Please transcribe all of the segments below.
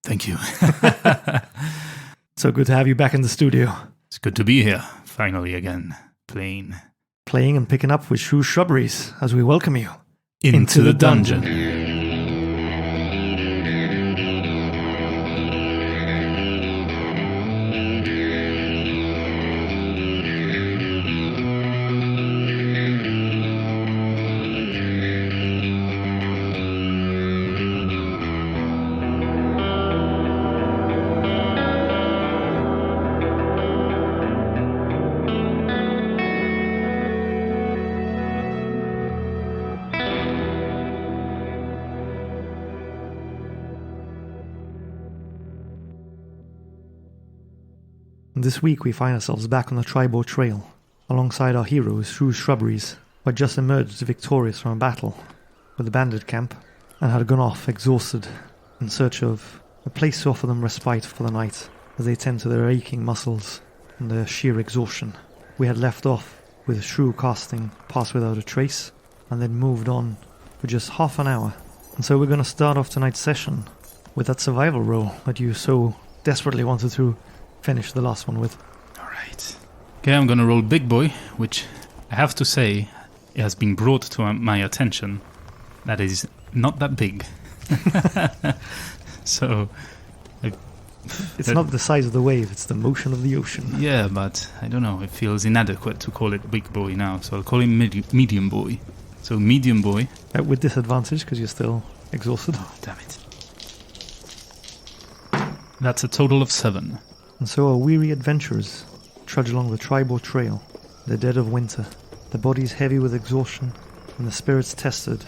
Thank you. So good to have you back in the studio. It's good to be here, finally again, playing and picking up with Shrubberies as we welcome you into the dungeon. This week we find ourselves back on the Tribal Trail, alongside our heroes through Shrubberies, who had just emerged victorious from a battle with the bandit camp, and had gone off exhausted in search of a place to offer them respite for the night, as they tend to their aching muscles and their sheer exhaustion. We had left off with Shrew casting Pass Without a Trace, and then moved on for just half an hour. And so we're going to start off tonight's session with that survival roll that you so desperately wanted to finish the last one with. Alright. Okay, I'm gonna roll Big Boy, which I have to say it has been brought to my attention that is not that big. So it's not the size of the wave, it's the motion of the ocean. Yeah, but I don't know, it feels inadequate to call it Big Boy now, so I'll call him Medium Boy. So Medium Boy. With disadvantage because you're still exhausted. Oh, damn it. That's a total of 7. And so our weary adventurers trudge along the Tribal Trail, the dead of winter, their bodies heavy with exhaustion, and the spirits tested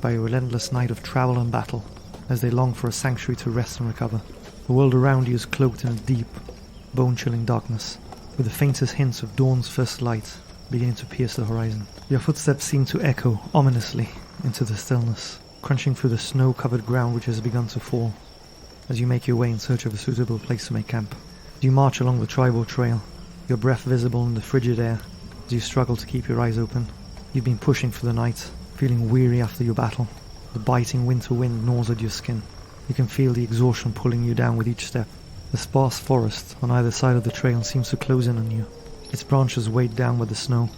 by a relentless night of travel and battle, as they long for a sanctuary to rest and recover. The world around you is cloaked in a deep, bone-chilling darkness, with the faintest hints of dawn's first light beginning to pierce the horizon. Your footsteps seem to echo ominously into the stillness, crunching through the snow-covered ground which has begun to fall, as you make your way in search of a suitable place to make camp. You march along the Tribal Trail, your breath visible in the frigid air as you struggle to keep your eyes open. You've been pushing for the night, feeling weary after your battle. The biting winter wind gnaws at your skin. You can feel the exhaustion pulling you down with each step. The sparse forest on either side of the trail seems to close in on you, its branches weighed down with the snow,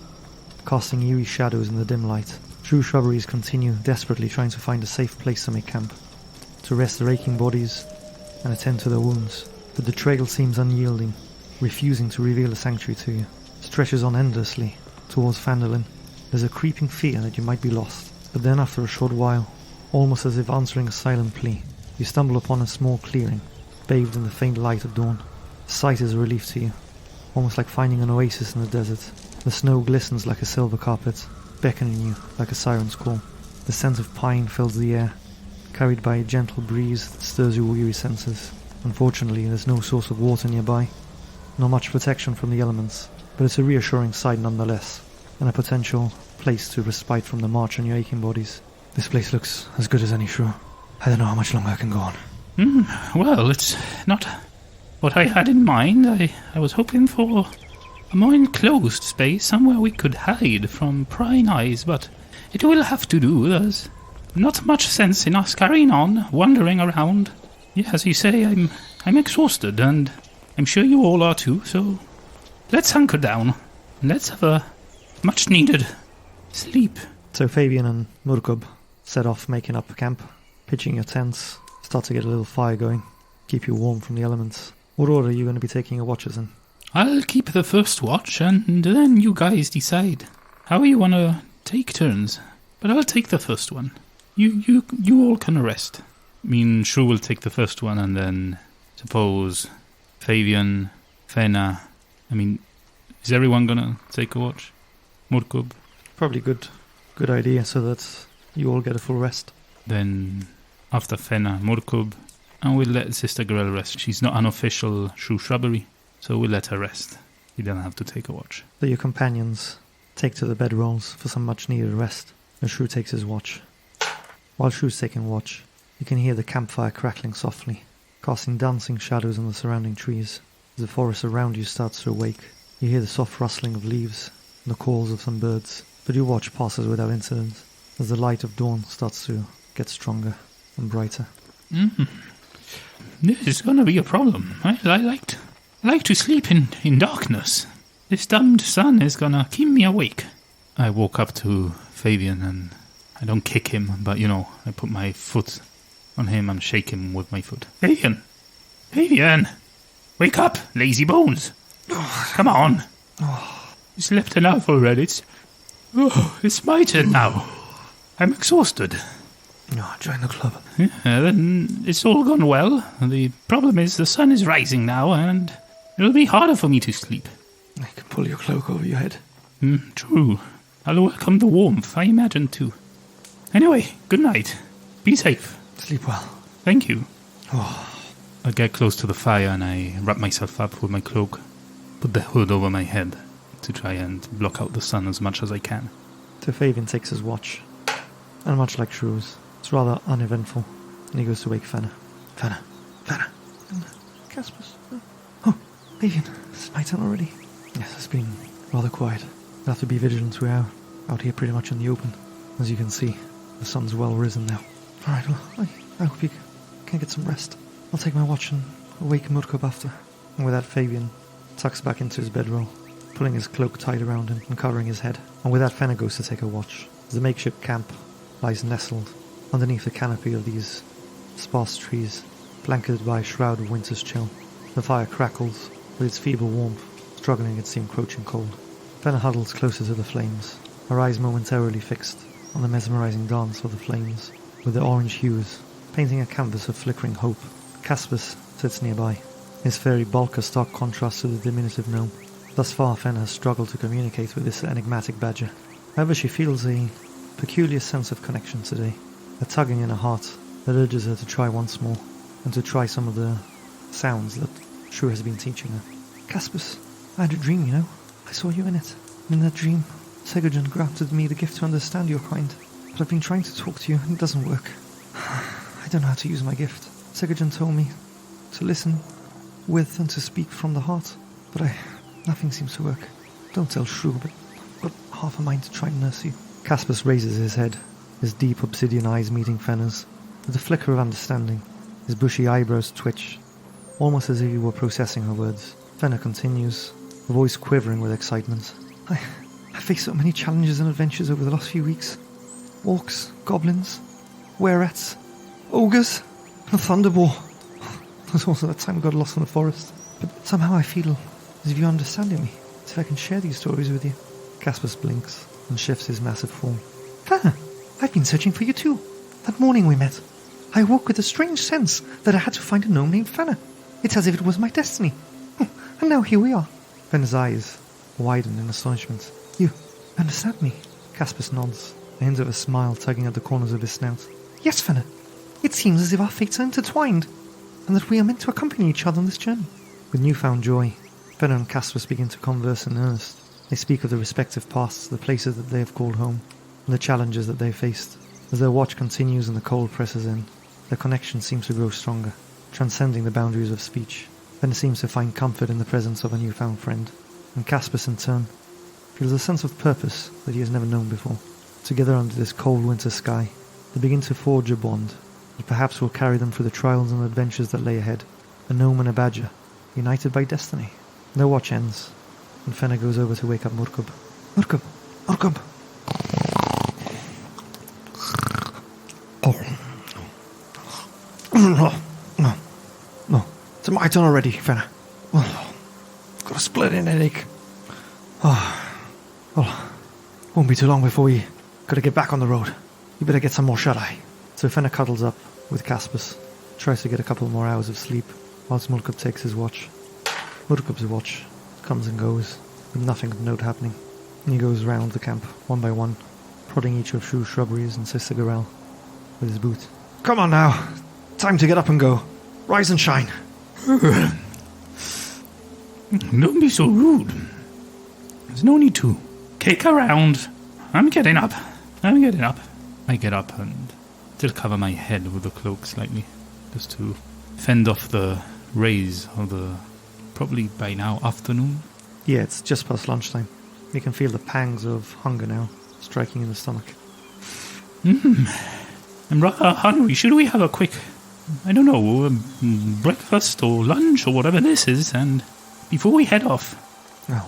casting eerie shadows in the dim light. True Shrubberies continue desperately trying to find a safe place to make camp, to rest their aching bodies and attend to their wounds. But the trail seems unyielding, refusing to reveal a sanctuary to you. It stretches on endlessly towards Phandelin. There's a creeping fear that you might be lost. But then after a short while, almost as if answering a silent plea, you stumble upon a small clearing, bathed in the faint light of dawn. The sight is a relief to you, almost like finding an oasis in the desert. The snow glistens like a silver carpet, beckoning you like a siren's call. The scent of pine fills the air, carried by a gentle breeze that stirs your weary senses. Unfortunately, there's no source of water nearby, not much protection from the elements, but it's a reassuring sight nonetheless, and a potential place to respite from the march on your aching bodies. This place looks as good as any, Shrew. I don't know how much longer I can go on. Well, it's not what I had in mind. I was hoping for a more enclosed space, somewhere we could hide from prying eyes, but it will have to do. There's not much sense in us carrying on, wandering around. Yeah, as you say, I'm exhausted, and I'm sure you all are too, so let's hunker down. Let's have a much-needed sleep. So Fabian and Murkob set off making up camp, pitching your tents, start to get a little fire going, keep you warm from the elements. What order are you going to be taking your watches in? I'll keep the first watch, and then you guys decide how you want to take turns. But I'll take the first one. You all can rest. I mean, Shrew will take the first one, and then suppose Fabian, Fena. I mean, is everyone gonna take a watch? Murkob? Probably good idea, so that you all get a full rest. Then after Fena, Murkob, and we'll let Sister Grell rest. She's not an official Shrew Shrubbery, so we'll let her rest. You don't have to take a watch. So your companions take to the bedrolls for some much-needed rest, and Shrew takes his watch. While Shrew's taking watch, you can hear the campfire crackling softly, casting dancing shadows on the surrounding trees. As the forest around you starts to awake, you hear the soft rustling of leaves and the calls of some birds, but your watch passes without incident as the light of dawn starts to get stronger and brighter. This is gonna be a problem. I like to sleep in darkness. This damned sun is gonna keep me awake. I walk up to Fabian and I don't kick him, but I put my foot on him and shake him with my foot. Fabian! Wake up, lazy bones! Come on! You slept enough already. It's my turn now. I'm exhausted. Join the club. Yeah, then it's all gone well. The problem is the sun is rising now, and it'll be harder for me to sleep. I can pull your cloak over your head. True. I'll welcome the warmth, I imagine, too. Anyway, good night. Be safe. Sleep well. Thank you. I get close to the fire and I wrap myself up with my cloak, put the hood over my head to try and block out the sun as much as I can. So Fabian takes his watch, and much like Shrew's, it's rather uneventful, and he goes to wake Fenna. Fenna. Caspus. Oh, Fabian, it's my turn already. Yes, it's been rather quiet. We'll have to be vigilant. We're out here pretty much in the open. As you can see, the sun's well risen now. Alright, well, I hope you can get some rest. I'll take my watch and wake Murkub after. And with that, Fabian tucks back into his bedroll, pulling his cloak tight around him and covering his head. And with that, Fenna goes to take a watch. As the makeshift camp lies nestled underneath the canopy of these sparse trees, blanketed by a shroud of winter's chill. The fire crackles with its feeble warmth, struggling against the encroaching cold. Fenna huddles closer to the flames, her eyes momentarily fixed on the mesmerizing dance of the flames, with their orange hues painting a canvas of flickering hope. Caspus sits nearby, his fairy bulk a stark contrast to the diminutive gnome. Thus far, Fenna has struggled to communicate with this enigmatic badger. However, she feels a peculiar sense of connection today, a tugging in her heart that urges her to try once more, and to try some of the sounds that Shrew has been teaching her. Caspus, I had a dream, I saw you in it. And in that dream, Segurgen granted me the gift to understand your kind, but I've been trying to talk to you, and it doesn't work. I don't know how to use my gift. Segurgen told me to listen with and to speak from the heart, but nothing seems to work. Don't tell Shrew, but I've got half a mind to try and nurse you. Caspus raises his head, his deep obsidian eyes meeting Fenna's. With a flicker of understanding, his bushy eyebrows twitch, almost as if he were processing her words. Fenna continues, her voice quivering with excitement. I faced so many challenges and adventures over the last few weeks. Orcs, goblins, were-rats, ogres, and a thunderball. There's also that time I got lost in the forest. But somehow I feel as if you're understanding me, as if I can share these stories with you. Caspus blinks and shifts his massive form. I've been searching for you too. That morning we met, I woke with a strange sense that I had to find a gnome named Fenna. It's as if it was my destiny. And now here we are. Fenna's eyes widen in astonishment. You understand me? Caspus nods, a hint of a smile tugging at the corners of his snout. Yes, Fenna. It seems as if our fates are intertwined, and that we are meant to accompany each other on this journey. With newfound joy, Fenna and Caspus begin to converse in earnest. They speak of the respective pasts, the places that they have called home, and the challenges that they faced. As their watch continues and the cold presses in, their connection seems to grow stronger, transcending the boundaries of speech. Fenna seems to find comfort in the presence of a newfound friend, and Caspus in turn feels a sense of purpose that he has never known before. Together under this cold winter sky, they begin to forge a bond that perhaps will carry them through the trials and adventures that lay ahead. A gnome and a badger, united by destiny. Their watch ends, and Fenna goes over to wake up Murkub. Murkub! Murkub! No. It's my turn already, Fenna. Got a splitting headache. Well, won't be too long before we gotta get back on the road. You better get some more shut-eye. So Fenna cuddles up with Caspus, tries to get a couple more hours of sleep, whilst Murkub takes his watch. Murkub's watch comes and goes, with nothing of note happening, and he goes round the camp, one by one, prodding each of Shrew's Shrubberies and Sister Gorel with his boot. Come on now! Time to get up and go. Rise and shine. Don't be so rude. There's no need to kick around. I'm getting up. I get up and still cover my head with the cloak slightly, just to fend off the rays of the probably by now afternoon. Yeah, it's just past lunchtime. You can feel the pangs of hunger now striking in the stomach. I'm rather hungry. Should we have a quick I don't know, breakfast or lunch or whatever this is, and before we head off.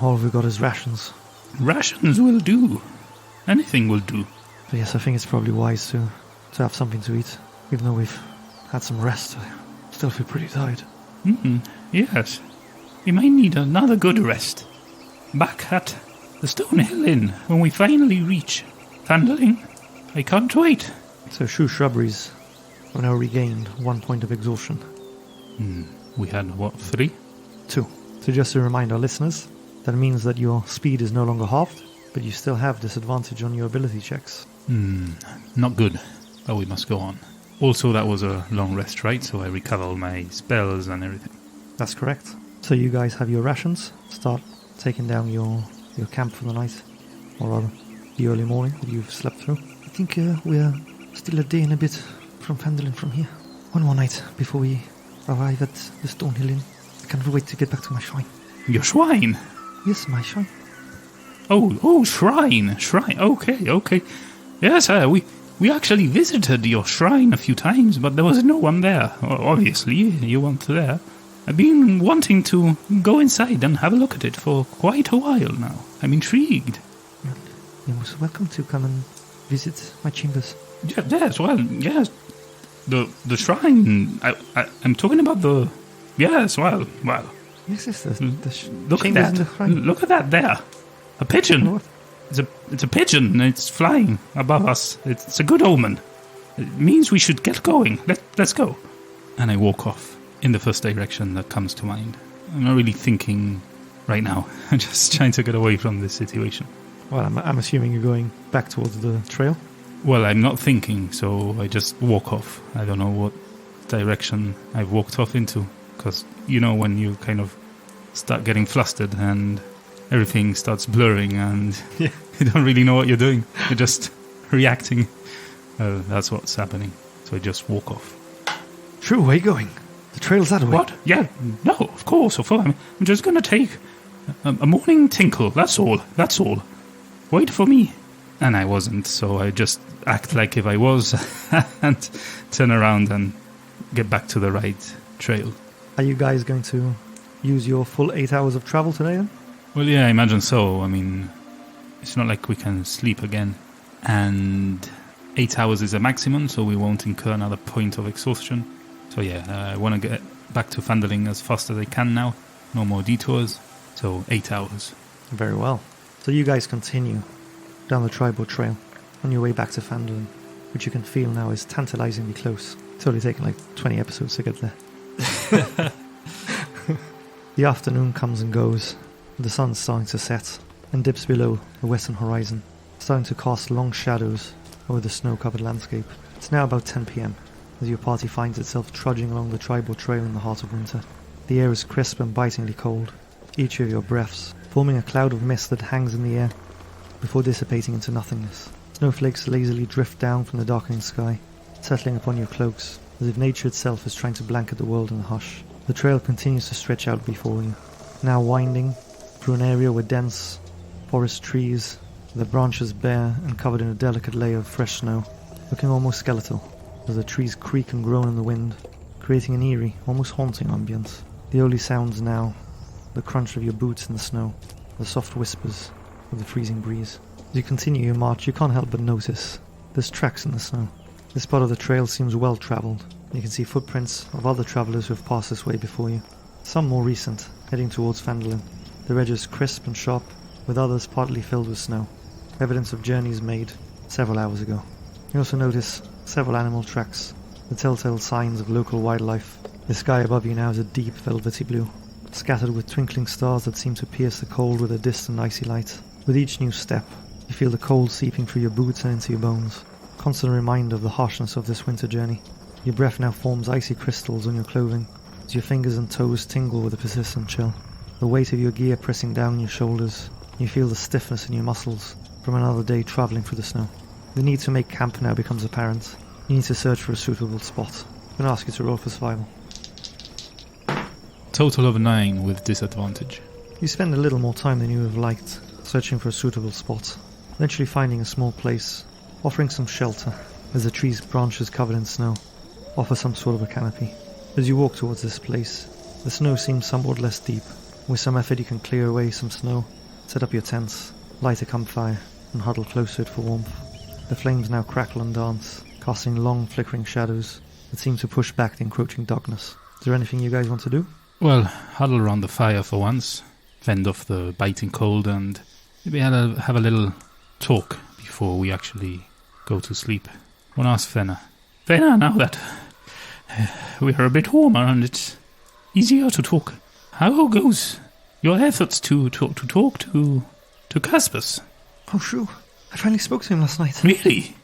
All we've got is rations. Rations will do. Anything will do. But yes, I think it's probably wise to have something to eat. Even though we've had some rest, I still feel pretty tired. Yes. We might need another good rest. Back at the Stone Hill Inn when we finally reach Phandelin. I can't wait. So Shrubberies have now regained 1 point of exhaustion. We had, 3? 2. So just to remind our listeners, that means that your speed is no longer halved, but you still have disadvantage on your ability checks. Not good, but we must go on. Also, that was a long rest, right? So I recover all my spells and everything. That's correct. So you guys have your rations. Start taking down your camp for the night. Or rather, the early morning that you've slept through. I think we're still a day and a bit from Phandelin from here. One more night before we arrive at the Stonehill Inn. I can't wait to get back to my shrine. Your shrine? Yes, my shrine. Oh, shrine. Okay. Yes, we actually visited your shrine a few times, but there was no one there. Obviously, you weren't there. I've been wanting to go inside and have a look at it for quite a while now. I'm intrigued. You're most welcome to come and visit my chambers. Yes. The shrine. I'm talking about the... Yes, well. Yes, Look at that. Look at that there. A pigeon. What? It's a pigeon. It's flying above us. It's a good omen. It means we should get going. Let's go. And I walk off in the first direction that comes to mind. I'm not really thinking right now. I'm just trying to get away from this situation. Well, I'm assuming you're going back towards the trail. Well, I'm not thinking, so I just walk off. I don't know what direction I've walked off into, because you know when you kind of start getting flustered and everything starts blurring and you don't really know what you're doing. You're just reacting. That's what's happening. So I just walk off. Shrew, where are you going? The trail's that way. What? Yeah, no, of course. I'm just going to take a morning tinkle. That's all. Wait for me. And I wasn't, so I just act like if I was and turn around and get back to the right trail. Are you guys going to use your full 8 hours of travel today then? Well, yeah, I imagine so. I mean, it's not like we can sleep again. And 8 hours is a maximum, so we won't incur another point of exhaustion. So yeah, I want to get back to Phandelin as fast as I can now. No more detours. So 8 hours. Very well. So you guys continue down the tribal trail on your way back to Phandelin, which you can feel now is tantalizingly close. It's only taken like 20 episodes to get there. The afternoon comes and goes. The sun's starting to set and dips below the western horizon, starting to cast long shadows over the snow-covered landscape. It's now about 10 p.m. as your party finds itself trudging along the tribal trail in the heart of winter. The air is crisp and bitingly cold, each of your breaths forming a cloud of mist that hangs in the air before dissipating into nothingness. Snowflakes lazily drift down from the darkening sky, settling upon your cloaks, as if nature itself is trying to blanket the world in a hush. The trail continues to stretch out before you, now winding through an area with dense forest trees, their branches bare and covered in a delicate layer of fresh snow, looking almost skeletal, as the trees creak and groan in the wind, creating an eerie, almost haunting ambience. The only sounds now, the crunch of your boots in the snow, the soft whispers of the freezing breeze. As you continue your march, you can't help but notice there's tracks in the snow. This part of the trail seems well travelled. You can see footprints of other travellers who have passed this way before you. Some more recent, heading towards Phandelin. The edges crisp and sharp, with others partly filled with snow. Evidence of journeys made several hours ago. You also notice several animal tracks, the telltale signs of local wildlife. The sky above you now is a deep velvety blue, scattered with twinkling stars that seem to pierce the cold with a distant icy light. With each new step, you feel the cold seeping through your boots and into your bones. Constant reminder of the harshness of this winter journey. Your breath now forms icy crystals on your clothing, as your fingers and toes tingle with a persistent chill. The weight of your gear pressing down on your shoulders, you feel the stiffness in your muscles from another day travelling through the snow. The need to make camp now becomes apparent. You need to search for a suitable spot. I'm going to ask you to roll for survival. Total of 9 with disadvantage. You spend a little more time than you would have liked, searching for a suitable spot, eventually finding a small place, offering some shelter, as the tree's branches covered in snow. offer some sort of a canopy. As you walk towards this place, the snow seems somewhat less deep. With some effort you can clear away some snow, set up your tents, light a campfire, and huddle close to it for warmth. The flames now crackle and dance, casting long flickering shadows that seem to push back the encroaching darkness. Is there anything you guys want to do? Well, huddle around the fire for once, fend off the biting cold, and maybe have a little talk before we actually go to sleep. I want to ask Fenna. Fenna, now that we are a bit warmer and it's easier to talk, how goes your efforts to talk to Caspus? Oh, Shrew, I finally spoke to him last night. Really?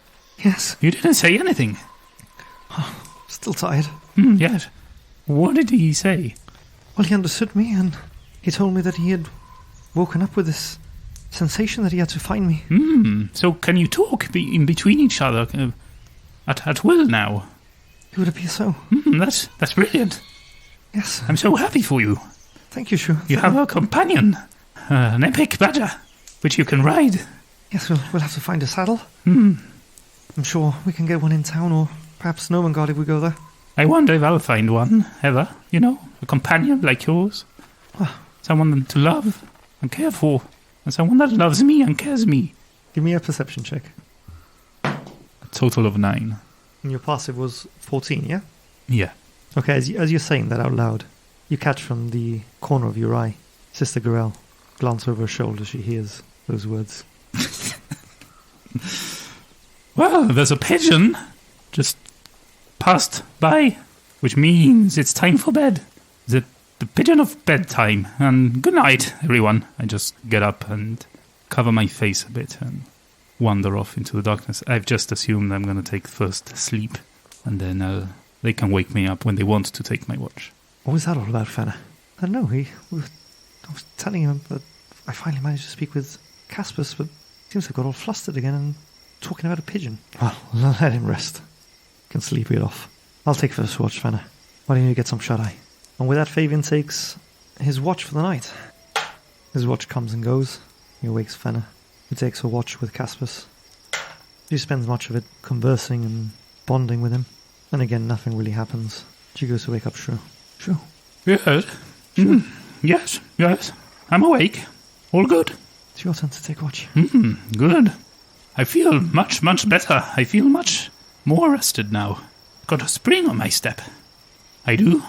Yes. You didn't say anything? Oh, still tired. Yes. What did he say? Well, he understood me, and he told me that he had woken up with this sensation that he had to find me. So can you talk in between each other at will now? It would appear so. That's brilliant. Yes. I'm so happy for you. Thank you, Shrew. You have a companion, an epic badger, which you can ride. Yes, we'll have to find a saddle. I'm sure we can get one in town, or perhaps Nomengard if we go there. I wonder if I'll find one, ever. You know, a companion like yours. Someone to love and care for. And someone that loves me and cares me. Give me a perception check. A total of 9. And your passive was 14, yeah? Yeah. Okay, as you're saying that out loud, you catch from the corner of your eye Sister Gorel glance over her shoulder as she hears those words. Well, there's a pigeon just passed by, which means it's time for bed. The pigeon of bedtime. And good night, everyone. I just get up and cover my face a bit and wander off into the darkness. I've just assumed I'm going to take first sleep, and then they can wake me up when they want to take my watch. What was that all about, Fenna? I don't know. I was telling him that I finally managed to speak with Caspus, but it seems they got all flustered again and talking about a pigeon. Well, let him rest. Can sleep it off. I'll take first watch, Fenna. Why don't you get some shut-eye? And with that, Fabian takes his watch for the night. His watch comes and goes. He wakes Fenna, who takes her watch with Caspus. She spends much of it conversing and bonding with him. And again, nothing really happens. She goes to wake up Shrew. Shrew? Yes. Yes. I'm awake. All good. It's your turn to take watch. Good. I feel much, much better. I feel much more rested now. Got a spring on my step. I do.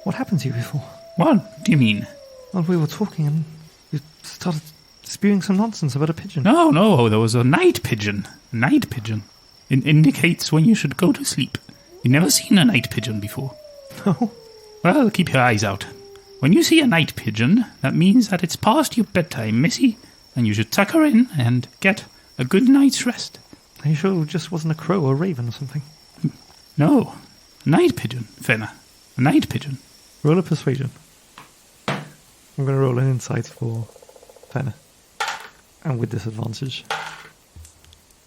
What happened to you before? What do you mean? Well, we were talking and you started spewing some nonsense about a pigeon. No, there was a night pigeon. A night pigeon. It indicates when you should go to sleep. You've never seen a night pigeon before. No. Well, keep your eyes out. When you see a night pigeon, that means that it's past your bedtime, missy, and you should tuck her in and get a good night's rest. Are you sure it just wasn't a crow or a raven or something? No. A night pigeon, Fenna. A night pigeon. Roll a persuasion. I'm going to roll an insight for Fenna. And with disadvantage.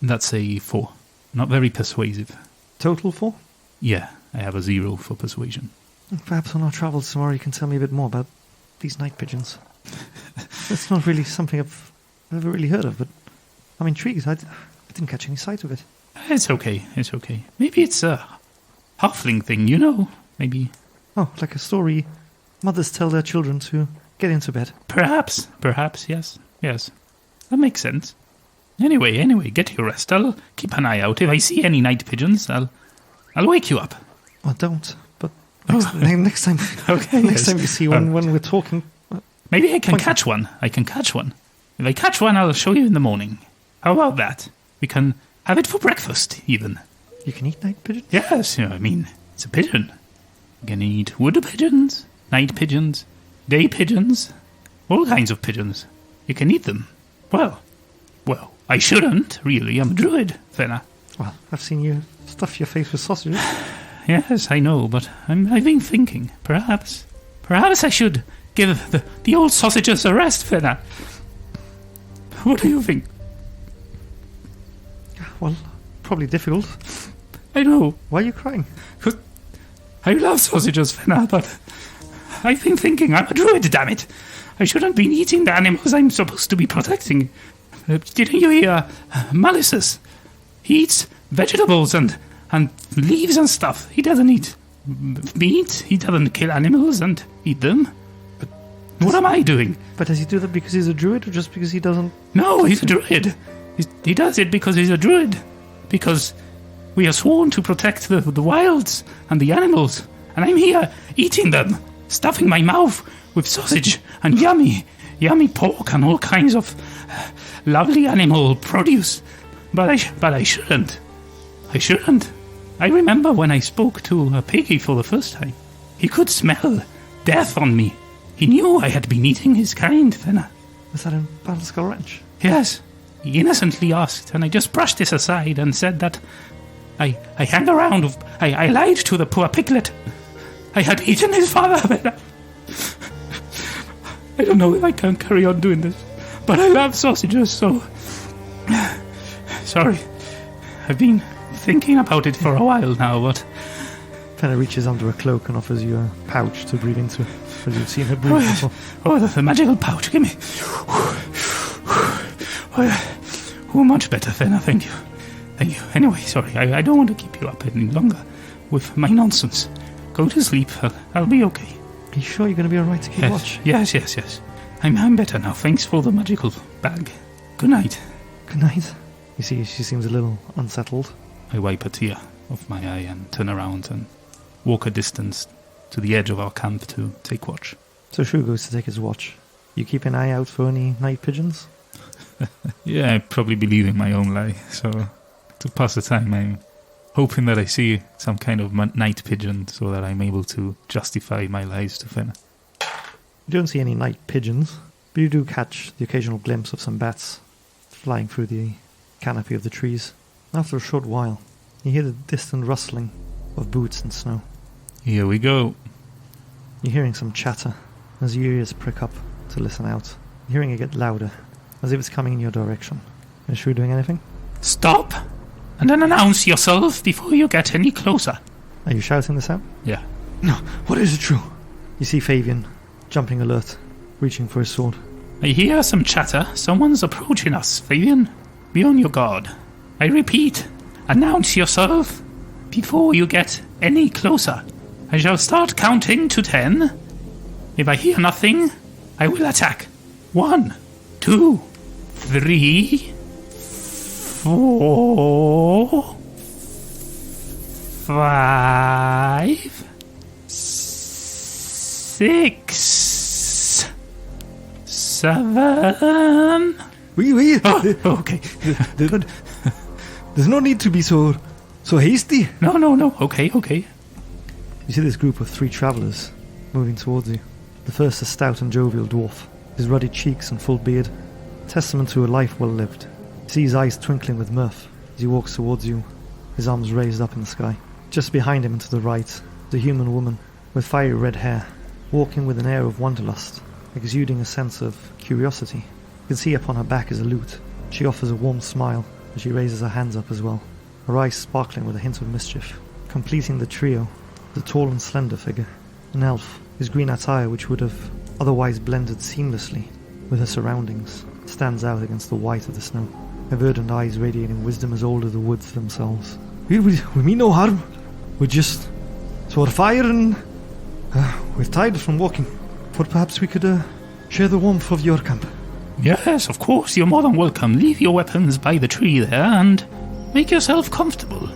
That's a 4. Not very persuasive. Total 4? Yeah, I have a 0 for persuasion. Perhaps on our travels tomorrow you can tell me a bit more about these night pigeons. It's not really something I've ever really heard of, but I'm intrigued. I didn't catch any sight of it. It's okay. Maybe it's a halfling thing, you know? Maybe. Oh, like a story mothers tell their children to get into bed. Perhaps, yes. That makes sense. Anyway, get your rest. I'll keep an eye out. If I see any night pigeons, I'll wake you up. Well, don't. But next time, okay, next time you see one when we're talking, maybe I can catch one. If I catch one, I'll show you in the morning. How about that? We can have it for breakfast, even. You can eat night pigeons? Yes, it's a pigeon. You can eat wood pigeons, night pigeons, day pigeons, all kinds of pigeons. You can eat them. Well, I shouldn't, really. I'm a druid, Fenna. Well, I've seen you stuff your face with sausages. Yes, I know, but I've been thinking, perhaps I should give the old sausages a rest, Fenna. What do you think? Well, probably difficult. I know. Why are you crying? Because I love sausages, Fenna, but I've been thinking I'm a druid, damn it. I shouldn't be eating the animals I'm supposed to be protecting. Didn't you hear Malices? He eats vegetables and and leaves and stuff. He doesn't eat meat. He doesn't kill animals and eat them. But what am I doing? But does he do that because he's a druid, or just because he doesn't? No, he's a druid. He does it because he's a druid. Because we are sworn to protect the wilds and the animals. And I'm here eating them, stuffing my mouth with sausage and yummy pork and all kinds of lovely animal produce. But I shouldn't. I shouldn't. I remember when I spoke to a piggy for the first time. He could smell death on me. He knew I had been eating his kind, Fenna. Was that in Battleskull Ranch? Yes. He innocently asked, and I just brushed this aside and said that I hang around. I lied to the poor piglet. I had eaten his father, Fenna. I don't know if I can carry on doing this, but I love sausages, so... Sorry. I've been thinking about it for a while now, but... Fenna reaches under a cloak and offers you a pouch to breathe into, as you've seen her breathe before. Oh, the magical pouch, give me. Oh, much better, Fenna, thank you. Thank you. Anyway, sorry, I don't want to keep you up any longer with my nonsense. Go to sleep, I'll be okay. Are you sure you're going to be alright to keep watch? Yes. I'm better now, thanks for the magical bag. Good night. Good night. You see, she seems a little unsettled. I wipe a tear off my eye and turn around and walk a distance to the edge of our camp to take watch. So Shrew goes to take his watch. You keep an eye out for any night pigeons? Yeah, I'd probably be leaving my own lie, so to pass the time I'm hoping that I see some kind of night pigeon so that I'm able to justify my lies to Fenna. You don't see any night pigeons, but you do catch the occasional glimpse of some bats flying through the canopy of the trees. After a short while, you hear the distant rustling of boots in snow. Here we go. You're hearing some chatter as your ears prick up to listen out. You're hearing it get louder, as if it's coming in your direction. Is Shrew doing anything? Stop! And then announce yourself before you get any closer. Are you shouting this out? Yeah. No, what is it, Shrew? You see Fabian, jumping alert, reaching for his sword. I hear some chatter. Someone's approaching us, Fabian. Be on your guard. I repeat, announce yourself before you get any closer. I shall start counting to 10. If I hear nothing, I will attack. 1, 2, 3, 4, 5, 6, 7. Wait. Oh, okay. Good. There's no need to be so hasty. No. Okay. You see this group of 3 travellers moving towards you. The first a stout and jovial dwarf, his ruddy cheeks and full beard, testament to a life well lived. You see his eyes twinkling with mirth as he walks towards you, his arms raised up in the sky. Just behind him and to the right, the human woman with fiery red hair, walking with an air of wanderlust, exuding a sense of curiosity. You can see upon her back is a lute. She offers a warm smile as she raises her hands up as well, her eyes sparkling with a hint of mischief. Completing the trio, the tall and slender figure, an elf, his green attire, which would have otherwise blended seamlessly with her surroundings, stands out against the white of the snow, her verdant eyes radiating wisdom as old as the woods themselves. We mean no harm. We just saw a fire and we're tired from walking. Thought perhaps we could share the warmth of your camp. Yes, of course, you're more than welcome. Leave your weapons by the tree there and make yourself comfortable.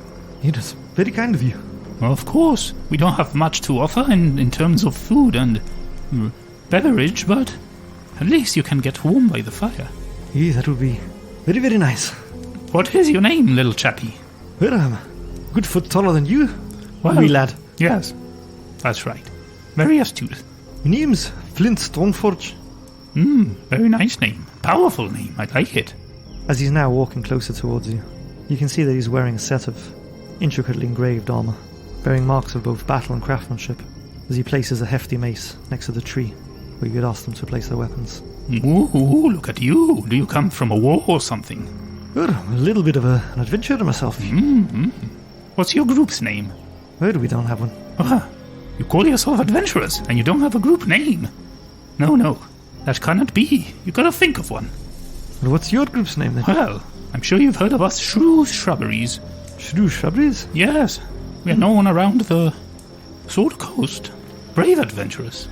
It is very kind of you. Well, of course, we don't have much to offer in terms of food and beverage, but at least you can get warm by the fire. Yeah, that would be very, very nice. What is your name, little chappie? Well, I'm a good foot taller than you, Well, wee lad. Yes, that's right. Very astute. My name's Flint Stoneforge. Very nice name. Powerful name, I like it. As he's now walking closer towards you, you can see that he's wearing a set of intricately engraved armour, bearing marks of both battle and craftsmanship, as he places a hefty mace next to the tree where you had asked them to place their weapons. Ooh, look at you. Do you come from a war or something? Well, I'm a little bit of an adventurer myself. What's your group's name? Well, we don't have one. You call yourself adventurers and you don't have a group name. No, that cannot be. You gotta think of one. Well, what's your group's name then? Well, I'm sure you've heard of us Shrew's Shrubberies. Shrew Shrubberies? Yes, we are known around the Sword Coast. Brave adventurers.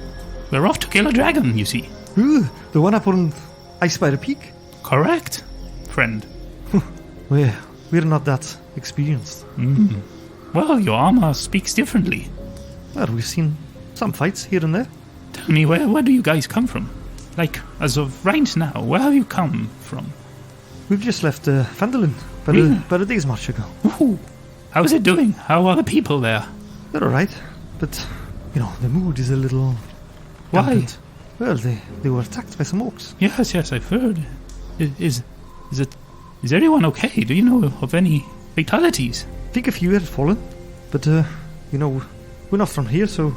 We're off to kill a dragon, you see. Ooh, the one up on Icespire Peak? Correct, friend. We're not that experienced. Well, your armor speaks differently. Well, we've seen some fights here and there. Tell me, where do you guys come from? Like, as of right now, where have you come from? We've just left Phandelin Really? about a day's march ago. Ooh, how's it doing? How are the people there? They're alright, but, the mood is a little... Why? dampened. Well, they were attacked by some orcs. Yes, I've heard. Is everyone okay? Do you know of any fatalities? I think a few had fallen, but, we're not from here, so...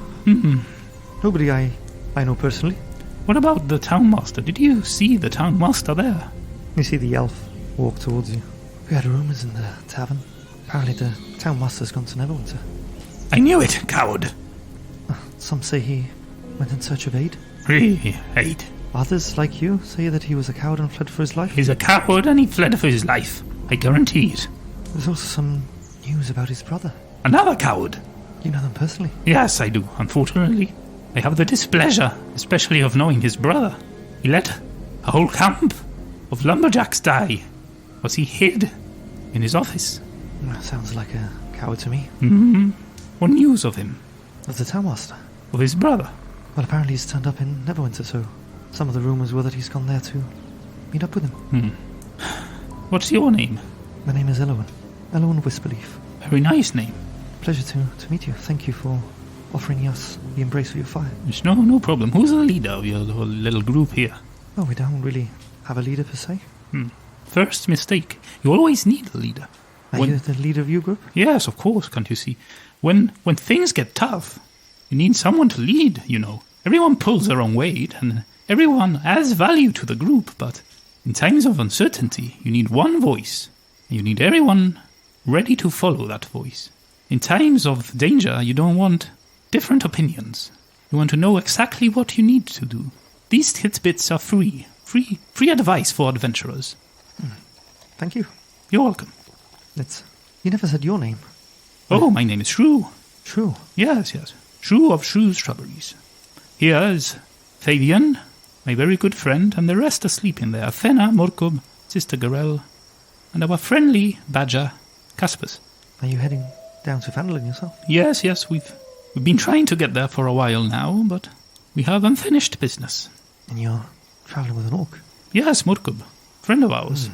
Nobody I know personally. What about the townmaster? Did you see the townmaster there? You see the elf walk towards you. We had rumours in the tavern. Apparently the townmaster's gone to Neverwinter. I knew it, coward. Some say he went in search of aid. Really, aid. Others, like you, say that he was a coward and fled for his life. He's a coward and he fled for his life. I guarantee it. There's also some news about his brother. Another coward. You know them personally? Yes, I do, unfortunately. I have the displeasure, especially of knowing his brother. He let a whole camp of lumberjacks die. Was he hid in his office? Sounds like a coward to me. What news of him? Of the townmaster? Of his brother? Well, apparently he's turned up in Neverwinter, so some of the rumours were that he's gone there to meet up with him. What's your name? My name is Elowen. Elowen Whisperleaf. Very nice name. Pleasure to meet you. Thank you for offering us the embrace of your fire. It's no problem. Who's the leader of your little group here? Oh, we don't really have a leader per se. First mistake. You always need a leader. Are you the leader of your group? Yes, of course, can't you see? When things get tough, you need someone to lead, Everyone pulls their own weight, and everyone adds value to the group, but in times of uncertainty, you need one voice, and you need everyone ready to follow that voice. In times of danger, you don't want different opinions. You want to know exactly what you need to do. These tidbits are free advice for adventurers. Thank you. You're welcome. You never said your name. Oh, my name is Shrew. Shrew? Yes. Shrew of Shrew's Shrubberies. Here is Fabian, my very good friend, and the rest asleep in there. Fenna, Morkub, Sister Garel, and our friendly badger, Caspus. Are you heading down to Phandelin yourself? Yes, we've been trying to get there for a while now, but we have unfinished business. And you're travelling with an orc? Yes, Morkub, friend of ours.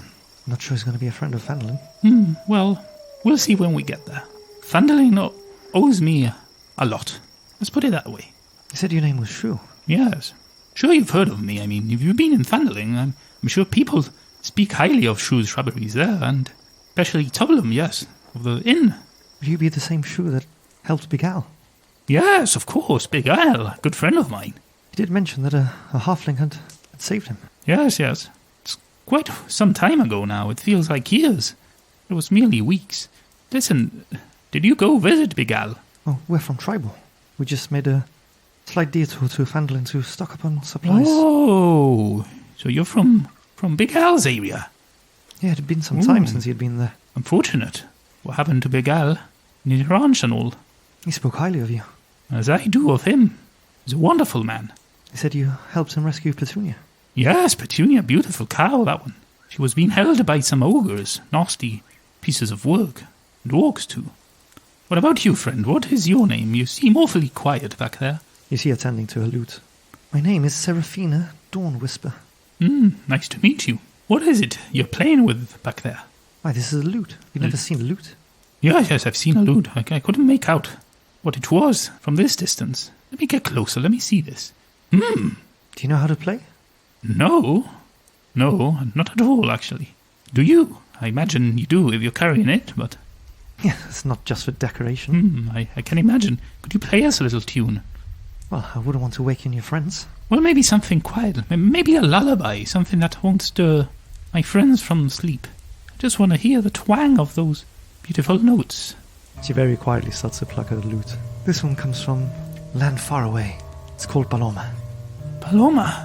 Not sure he's going to be a friend of Phandelin. Well, we'll see when we get there. Phandelin owes me a lot. Let's put it that way. You said your name was Shrew? Yes. Sure you've heard of me. I mean, if you've been in Phandelin, I'm sure people speak highly of Shrew's Shrubberies there, and especially Tublum, yes, of the inn. Will you be the same Shrew that helped Big Al? Yes, of course, Big Al, a good friend of mine. He did mention that a halfling had saved him. Yes. It's quite some time ago now. It feels like years. It was merely weeks. Listen, did you go visit Big Al? Oh, we're from Tribal. We just made a slight detour to Phandelin to stock up on supplies. Oh, so you're from Big Al's area? Yeah, it had been some time since he had been there. Unfortunate. What happened to Big Al? In his ranch and all? He spoke highly of you. As I do of him. He's a wonderful man. He said you helped him rescue Petunia. Yes, Petunia, beautiful cow, that one. She was being held by some ogres, nasty pieces of work, and orcs too. What about you, friend? What is your name? You seem awfully quiet back there. Is he attending to her lute? My name is Seraphina Dawn Whisper. Nice to meet you. What is it you're playing with back there? Why, this is a lute. You've never seen a lute? Yes, I've seen a lute. I couldn't make out what it was from this distance. Let me get closer. Let me see this. Do you know how to play? No, not at all, actually. Do you? I imagine you do if you're carrying it, but... Yeah, it's not just for decoration. I can imagine. Could you play us a little tune? Well, I wouldn't want to waken your friends. Well, maybe something quiet. Maybe a lullaby, something that won't stir my friends from sleep. I just want to hear the twang of those beautiful notes. She very quietly starts to pluck at the lute. This one comes from land far away. It's called Paloma. Paloma?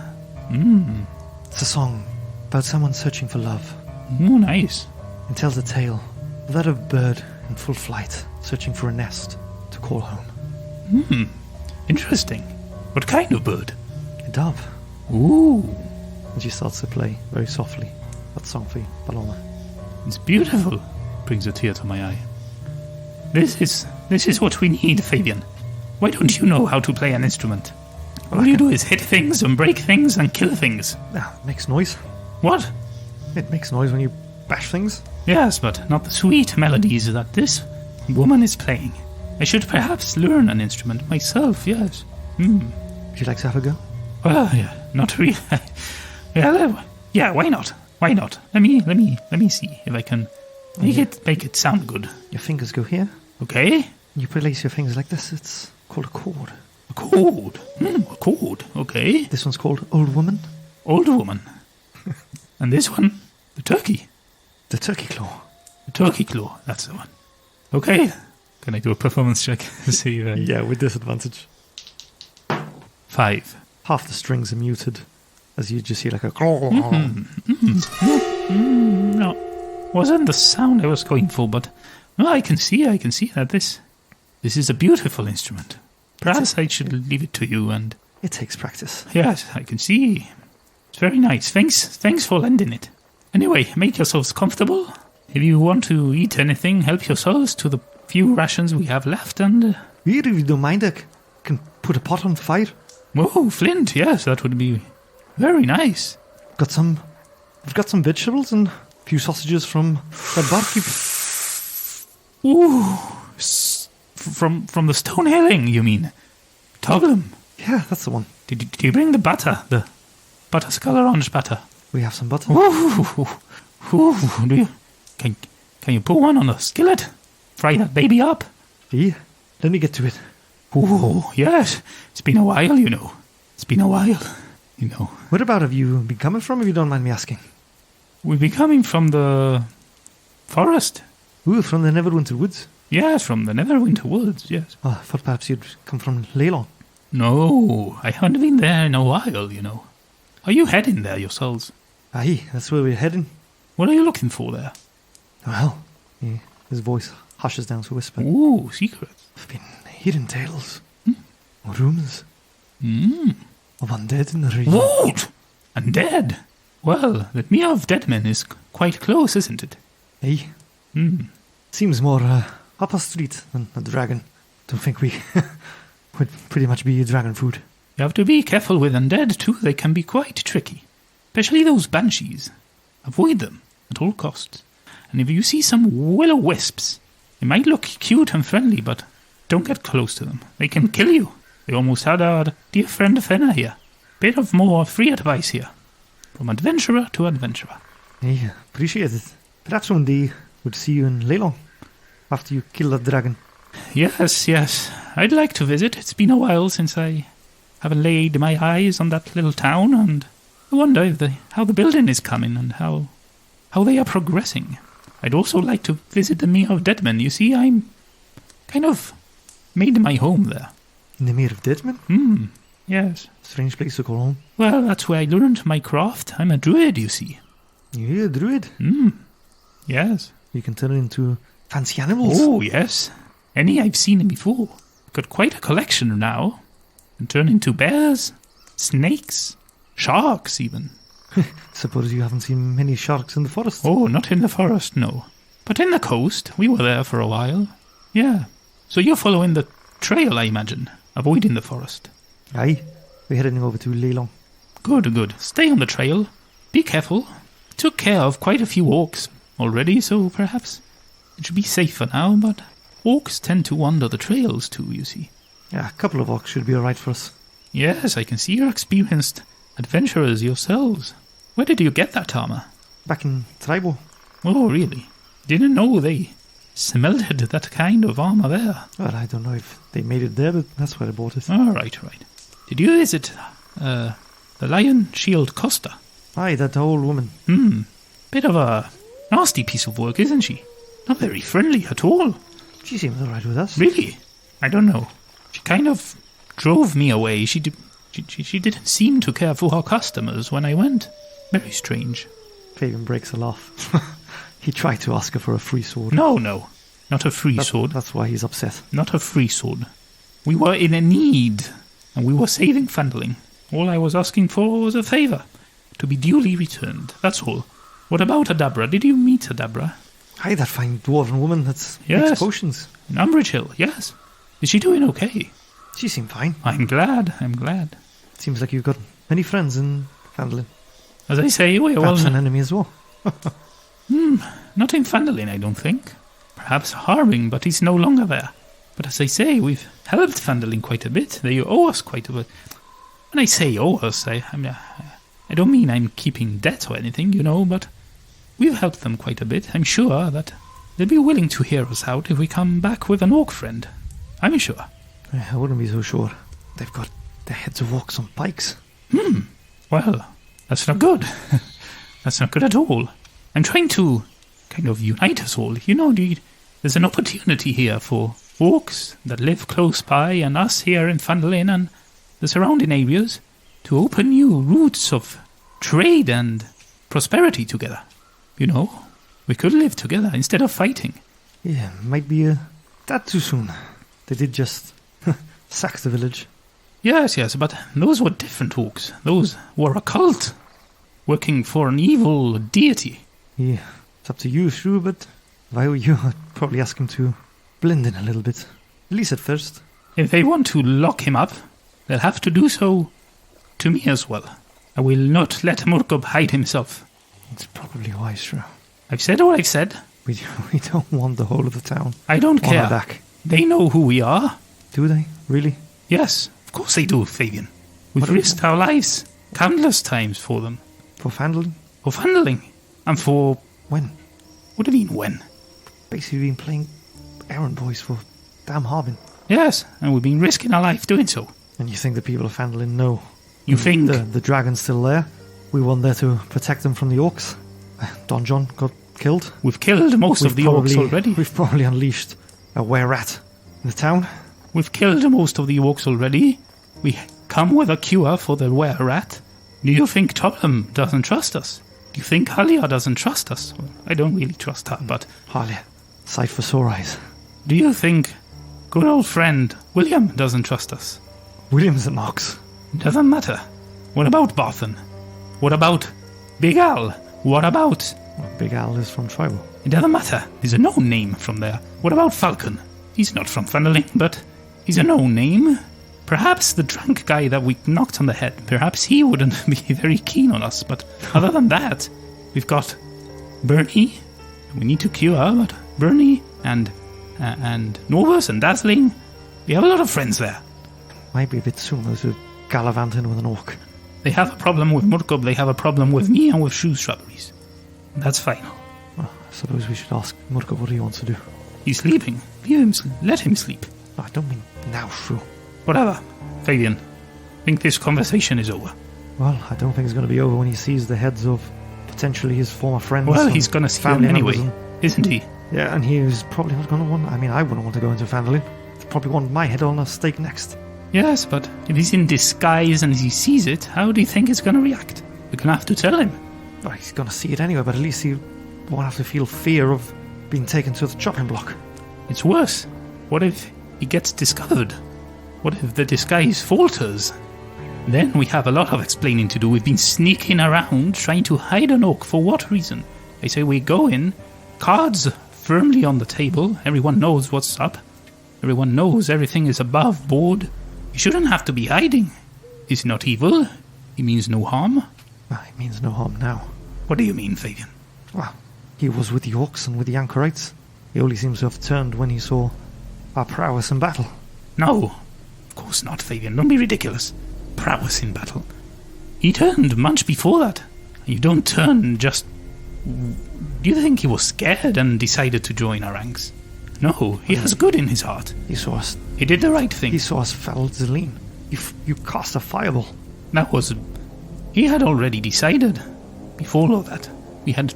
It's a song about someone searching for love. Oh, nice. It tells a tale of that of a bird in full flight, searching for a nest to call home. Interesting. What kind of bird? A dove. Ooh, And she starts to play very softly that song for you, Paloma. it's beautiful. Brings a tear to my eye. This is what we need, Fabian. Why don't you know how to play an instrument? All you do is hit things and break things and kill things. Ah, it makes noise. What? It makes noise when you bash things. Yes, but not the sweet melodies that this woman is playing. I should perhaps learn an instrument myself, yes. Would you like to have a go? Well, yeah, not really. Yeah, why not? Why not? Let me see if I can make it sound good. Your fingers go here. Okay? You place your fingers like this. It's called a chord. A chord. A chord. Okay. This one's called Old Woman. Old woman. And this one, the turkey. The turkey claw. The turkey claw. That's the one. Okay. Can I do a performance check to see? Yeah, with disadvantage. 5. Half the strings are muted, as you just hear like a... No, wasn't the sound I was going for, but well, I can see that this is a beautiful instrument. Perhaps I should leave it to you and... It takes practice. Yes, I can see. It's very nice. Thanks for lending it. Anyway, make yourselves comfortable. If you want to eat anything, help yourselves to the few rations we have left and... Here, if you don't mind, I can put a pot on fire. Whoa, flint, yes, that would be very nice. We've got some vegetables and a few sausages from that barkeep. Ooh, from the stone hailing, you mean? Toglum. Yeah, that's the one. Did you bring the butter skull orange butter? We have some butter. Ooh, do you? Can you put one on a skillet? Fry that baby up? Yeah, let me get to it. Ooh, yes. It's been a while, you know. Where about have you been coming from, if you don't mind me asking? We'll be coming from the forest. Ooh, from the Neverwinter Woods. Yes, from the Neverwinter Woods, yes. Oh, I thought perhaps you'd come from Leylon. No, I haven't been there in a while, you know. Are you heading there yourselves? Aye, that's where we're heading. What are you looking for there? Well, his voice hushes down to a whisper. Ooh, secrets. I've been hearing tales. Or rumours. Of undead in the region. What? Undead? Well, the Mere of Dead Men is quite close, isn't it? Aye. Seems more up our street than a dragon. Don't think we would pretty much be dragon food. You have to be careful with undead too, they can be quite tricky. Especially those banshees. Avoid them at all costs. And if you see some will-o-wisps, they might look cute and friendly, but don't get close to them. They can kill you. They almost had our dear friend Fenna here. Bit of more free advice here. From adventurer to adventurer. Hey, appreciate it. Perhaps one day we'll see you in Leylon after you kill that dragon. Yes. I'd like to visit. It's been a while since I haven't laid my eyes on that little town, and I wonder how the building is coming and how they are progressing. I'd also like to visit the Mere of Dead Men. You see, I'm kind of made my home there. In the Mere of Dead Men? Yes. Strange place to call home. Well, that's where I learned my craft. I'm a druid, you see. You're a druid? Yes. You can turn into fancy animals? Oh, yes. Any I've seen before. Got quite a collection now. And turn into bears, snakes, sharks even. Suppose you haven't seen many sharks in the forest? Oh, not in the forest, no. But in the coast. We were there for a while. Yeah. So you're following the trail, I imagine. Avoiding the forest. Aye. We're heading over to Leylon. Good. Stay on the trail. Be careful. Took care of quite a few orcs already, so perhaps it should be safe for now, but orcs tend to wander the trails too, you see. Yeah, a couple of orcs should be alright for us. Yes, I can see you're experienced adventurers yourselves. Where did you get that armor? Back in Tribal. Oh, really? Didn't know they smelted that kind of armor there. Well, I don't know if they made it there, but that's where I bought it. Oh, right. Did you visit the Lion Shield Costa? Aye, that old woman. Bit of a nasty piece of work, isn't she? Not very friendly at all. She seems alright with us. Really? I don't know. She kind of drove me away. She didn't seem to care for her customers when I went. Very strange. Fabian breaks a laugh. He tried to ask her for a free sword. No. Not a free sword. That's why he's upset. Not a free sword. We were in a need, and we were saving Phandelin. All I was asking for was a favour, to be duly returned. That's all. What about Adabra? Did you meet Adabra? Aye, that fine dwarven woman that makes potions. In Umbridge Hill, yes. Is she doing okay? She seemed fine. I'm glad. Seems like you've got many friends in Phandelin. As I say, we're perhaps an enemy as well. Not in Phandelin, I don't think. Perhaps Harwing, but he's no longer there. But as I say, we've helped Phandelin quite a bit. They owe us quite a bit. When I say owe us, I don't mean I'm keeping debt or anything, but we've helped them quite a bit. I'm sure that they'll be willing to hear us out if we come back with an orc friend. I'm sure. I wouldn't be so sure. They've got the heads of orcs on pikes. Well, that's not good. That's not good at all. I'm trying to kind of unite us all. There's an opportunity here for orcs that live close by and us here in Phandelin and the surrounding areas to open new routes of trade and prosperity together. We could live together instead of fighting. Yeah, might be that too soon. They did just sack the village. Yes, but those were different orcs. Those were a cult, working for an evil deity. Yeah, it's up to you, Shrew, but if I were you, I'd probably ask him to blend in a little bit. At least at first. If they want to lock him up, they'll have to do so to me as well. I will not let Murkob hide himself. It's probably wise, Shrew. I've said what I've said. We don't want the whole of the town. I don't care. On our back. They know who we are. Do they? Really? Yes, of course they do, Fabian. We've risked our lives countless times for them. For Phandelin? For Phandelin. And for... When? What do you mean, when? Basically been playing errand boys for damn Harbin. Yes, and we've been risking our life doing so. And you think the people of Phandelin know? You think? The dragon's still there. We weren't there to protect them from the orcs. Don John got killed. We've killed most of the orcs already. We've probably unleashed a were-rat in the town. We've killed most of the orcs already. We come with a cure for the were-rat. Do you think Topham doesn't trust us? Do you think Halia doesn't trust us? Well, I don't really trust her, but... Halia. Sight for sore eyes. Do you think good old friend William doesn't trust us? William's at Knox. Doesn't matter. What about Barthen? What about Big Al? What about... Well, Big Al is from Tribal. It doesn't matter. There's a known name from there. What about Falcon? He's not from Phandelin, but he's a known name. Perhaps the drunk guy that we knocked on the head, perhaps he wouldn't be very keen on us, but other than that, we've got Bernie, we need to cure, but Bernie and Norvus and Dazzling, we have a lot of friends there. Might be a bit soon though to gallivant in with an orc. They have a problem with Murkob, they have a problem with me and with Shrew's Shrubberies. That's fine. Well, I suppose we should ask Murkob what he wants to do. He's sleeping. Let him sleep. No, I don't mean now, Shrew. Whatever. Fabian, I think this conversation is over. Well, I don't think it's going to be over when he sees the heads of potentially his former friends. Well, he's going to see them anyway, isn't he? Yeah, and he's probably not going to want... I mean, I wouldn't want to go into Phandelin. He'd probably want my head on a stake next. Yes, but if he's in disguise and he sees it, how do you think he's going to react? We're going to have to tell him. Well, he's going to see it anyway, but at least he won't have to feel fear of being taken to the chopping block. It's worse. What if he gets discovered? What if the disguise falters? Then we have a lot of explaining to do. We've been sneaking around, trying to hide an orc. For what reason? I say we go in, cards firmly on the table. Everyone knows what's up. Everyone knows everything is above board. You shouldn't have to be hiding. He's not evil. He means no harm. Well, he means no harm now. What do you mean, Fabian? Well, he was with the orcs and with the anchorites. He only seems to have turned when he saw our prowess in battle. No, of course not, Fabian. Don't be ridiculous. Prowess in battle. He turned much before that. You don't turn just... Do you think he was scared and decided to join our ranks? No, he has good in his heart. He saw us. He did the right thing. He saw us fell Zelene. You cast a fireball. That was... He had already decided before all that. We had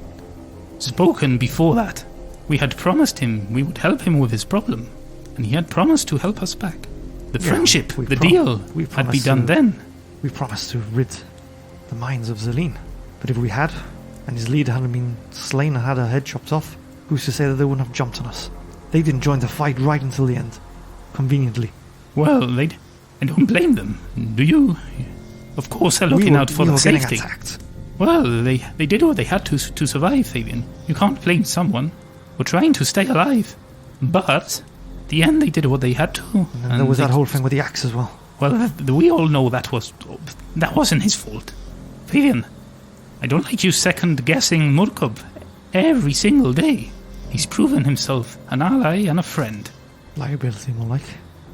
spoken before that. We had promised him we would help him with his problem. And he had promised to help us back. The friendship, the deal, had been done then. We promised to rid the minds of Zelene. But if we had, and his leader hadn't been slain and had her head chopped off, who's to say that they wouldn't have jumped on us? They didn't join the fight right until the end. Conveniently. Well, I don't blame them. Do you? Of course they're looking out for the safety. Getting attacked. Well, they did what they had to survive, Fabian. You can't blame someone. We're trying to stay alive. But, at the end they did what they had to. And there was that whole thing with the axe as well. Well, we all know that wasn't his fault. Fabian, I don't like you second-guessing Murkob every single day. He's proven himself an ally and a friend. Liability, more like.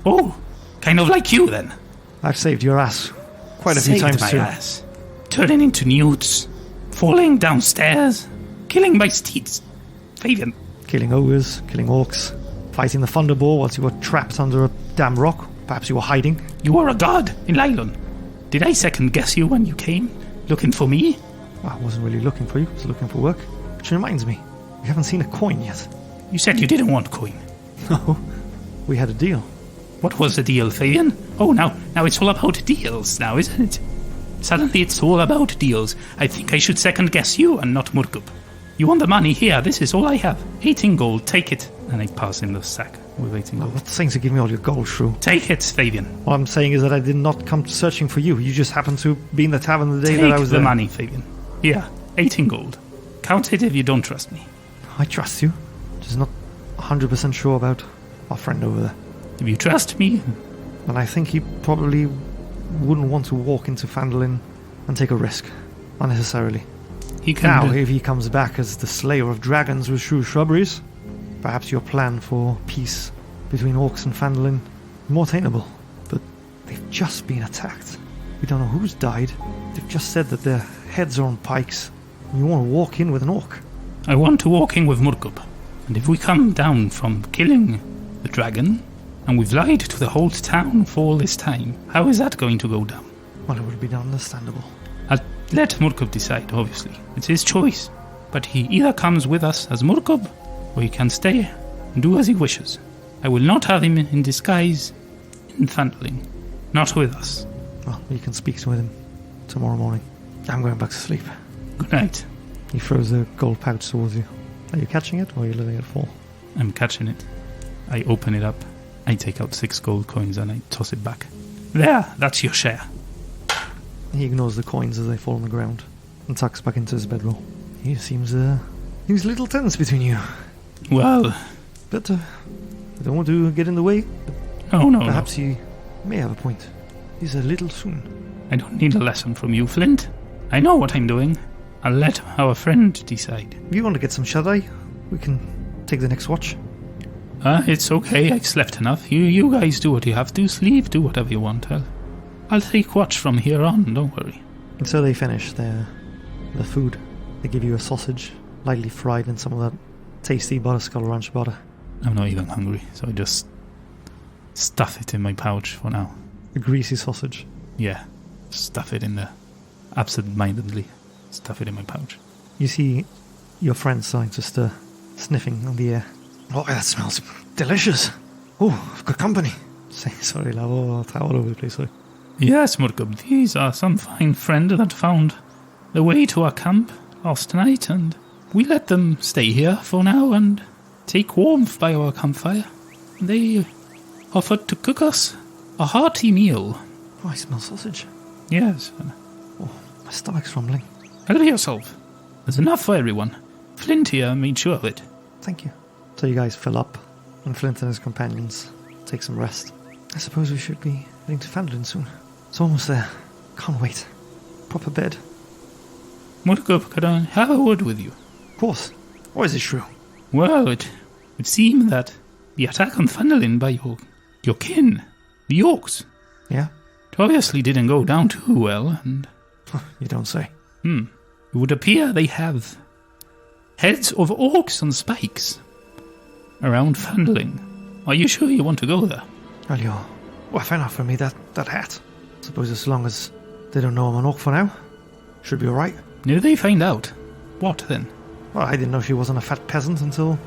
Oh, kind of like you then. I've saved your ass quite a few times too. Ass. Turning into newts, falling downstairs, killing my steeds. Fabian. Killing ogres, killing orcs, fighting the Thunderball whilst you were trapped under a damn rock. Perhaps you were hiding. You were a god in Lylon. Did I second-guess you when you came, looking for me? Well, I wasn't really looking for you, I was looking for work. Which reminds me, we haven't seen a coin yet. You said you didn't want coin. No, we had a deal. What was the deal, Fabian? Oh, now it's all about deals now, isn't it? Suddenly it's all about deals. I think I should second-guess you and not Murkob. You want the money? Here, this is all I have. 18 gold, take it. And I pass him the sack with 18 gold. What saying to give me all your gold, Shrew? Take it, Fabian. What I'm saying is that I did not come searching for you. You just happened to be in the tavern the day that I was there. Take the money, Fabian. Here, 18 gold. Count it if you don't trust me. I trust you. Just not 100% sure about our friend over there. If you trust me... And I think he probably wouldn't want to walk into Phandelin and take a risk. Unnecessarily. He can now, if he comes back as the slayer of dragons with Shrubberies, perhaps your plan for peace between orcs and Phandelin is more attainable. But they've just been attacked. We don't know who's died. They've just said that their heads are on pikes. And you want to walk in with an orc. I want to walk in with Murkob. And if we come down from killing the dragon, and we've lied to the whole town for all this time, how is that going to go down? Well, it would be understandable. I'll let Murkob decide, obviously. It's his choice. But he either comes with us as Murkob, or he can stay and do as he wishes. I will not have him in disguise in Phandelin. Not with us. Well, you can speak with him tomorrow morning. I'm going back to sleep. Good night. He throws a gold pouch towards you. Are you catching it, or are you letting it fall? I'm catching it. I open it up. I take out 6 gold coins and I toss it back. There, that's your share. He ignores the coins as they fall on the ground and tucks back into his bedroll. He seems a little tense between you. Well... But I don't want to get in the way. No. Perhaps he may have a point. He's a little soon. I don't need a lesson from you, Flint. I know what I'm doing. I'll let our friend decide. If you want to get some shut-eye, we can take the next watch. It's okay. I've slept enough. You guys do what you have to. Sleep, do whatever you want. I'll take watch from here on, don't worry. And so they finish their food. They give you a sausage, lightly fried in some of that tasty butterscotch ranch butter. I'm not even hungry, so I just stuff it in my pouch for now. A greasy sausage? Yeah, stuff it in there. Absent-mindedly stuff it in my pouch. You see your friend starting to stir, sniffing on the air. Oh, that smells delicious. Oh, good company. Sorry, love, all over the place, sorry. Yes, Murkob, these are some fine friend that found the way to our camp last night, and we let them stay here for now and take warmth by our campfire. They offered to cook us a hearty meal. Oh, I smell sausage. Yes. Oh, my stomach's rumbling. Help yourself. There's enough for everyone. Flint here made sure of it. Thank you. So you guys fill up, and Flint and his companions take some rest. I suppose we should be heading to Phandelin soon. It's almost there. Can't wait. Proper bed. Murkob, could I have a word with you? Of course. What is it, Shrew? Well, it would seem that the attack on Phandelin by your kin, the Orcs, Yeah? it obviously didn't go down too well, and... You don't say. It would appear they have heads of orcs on spikes around Phandelin. Are you sure you want to go there? Well, fair enough for me, that hat. Suppose as long as they don't know I'm an orc for now, should be alright. If they find out, what then? Well, I didn't know she wasn't a fat peasant until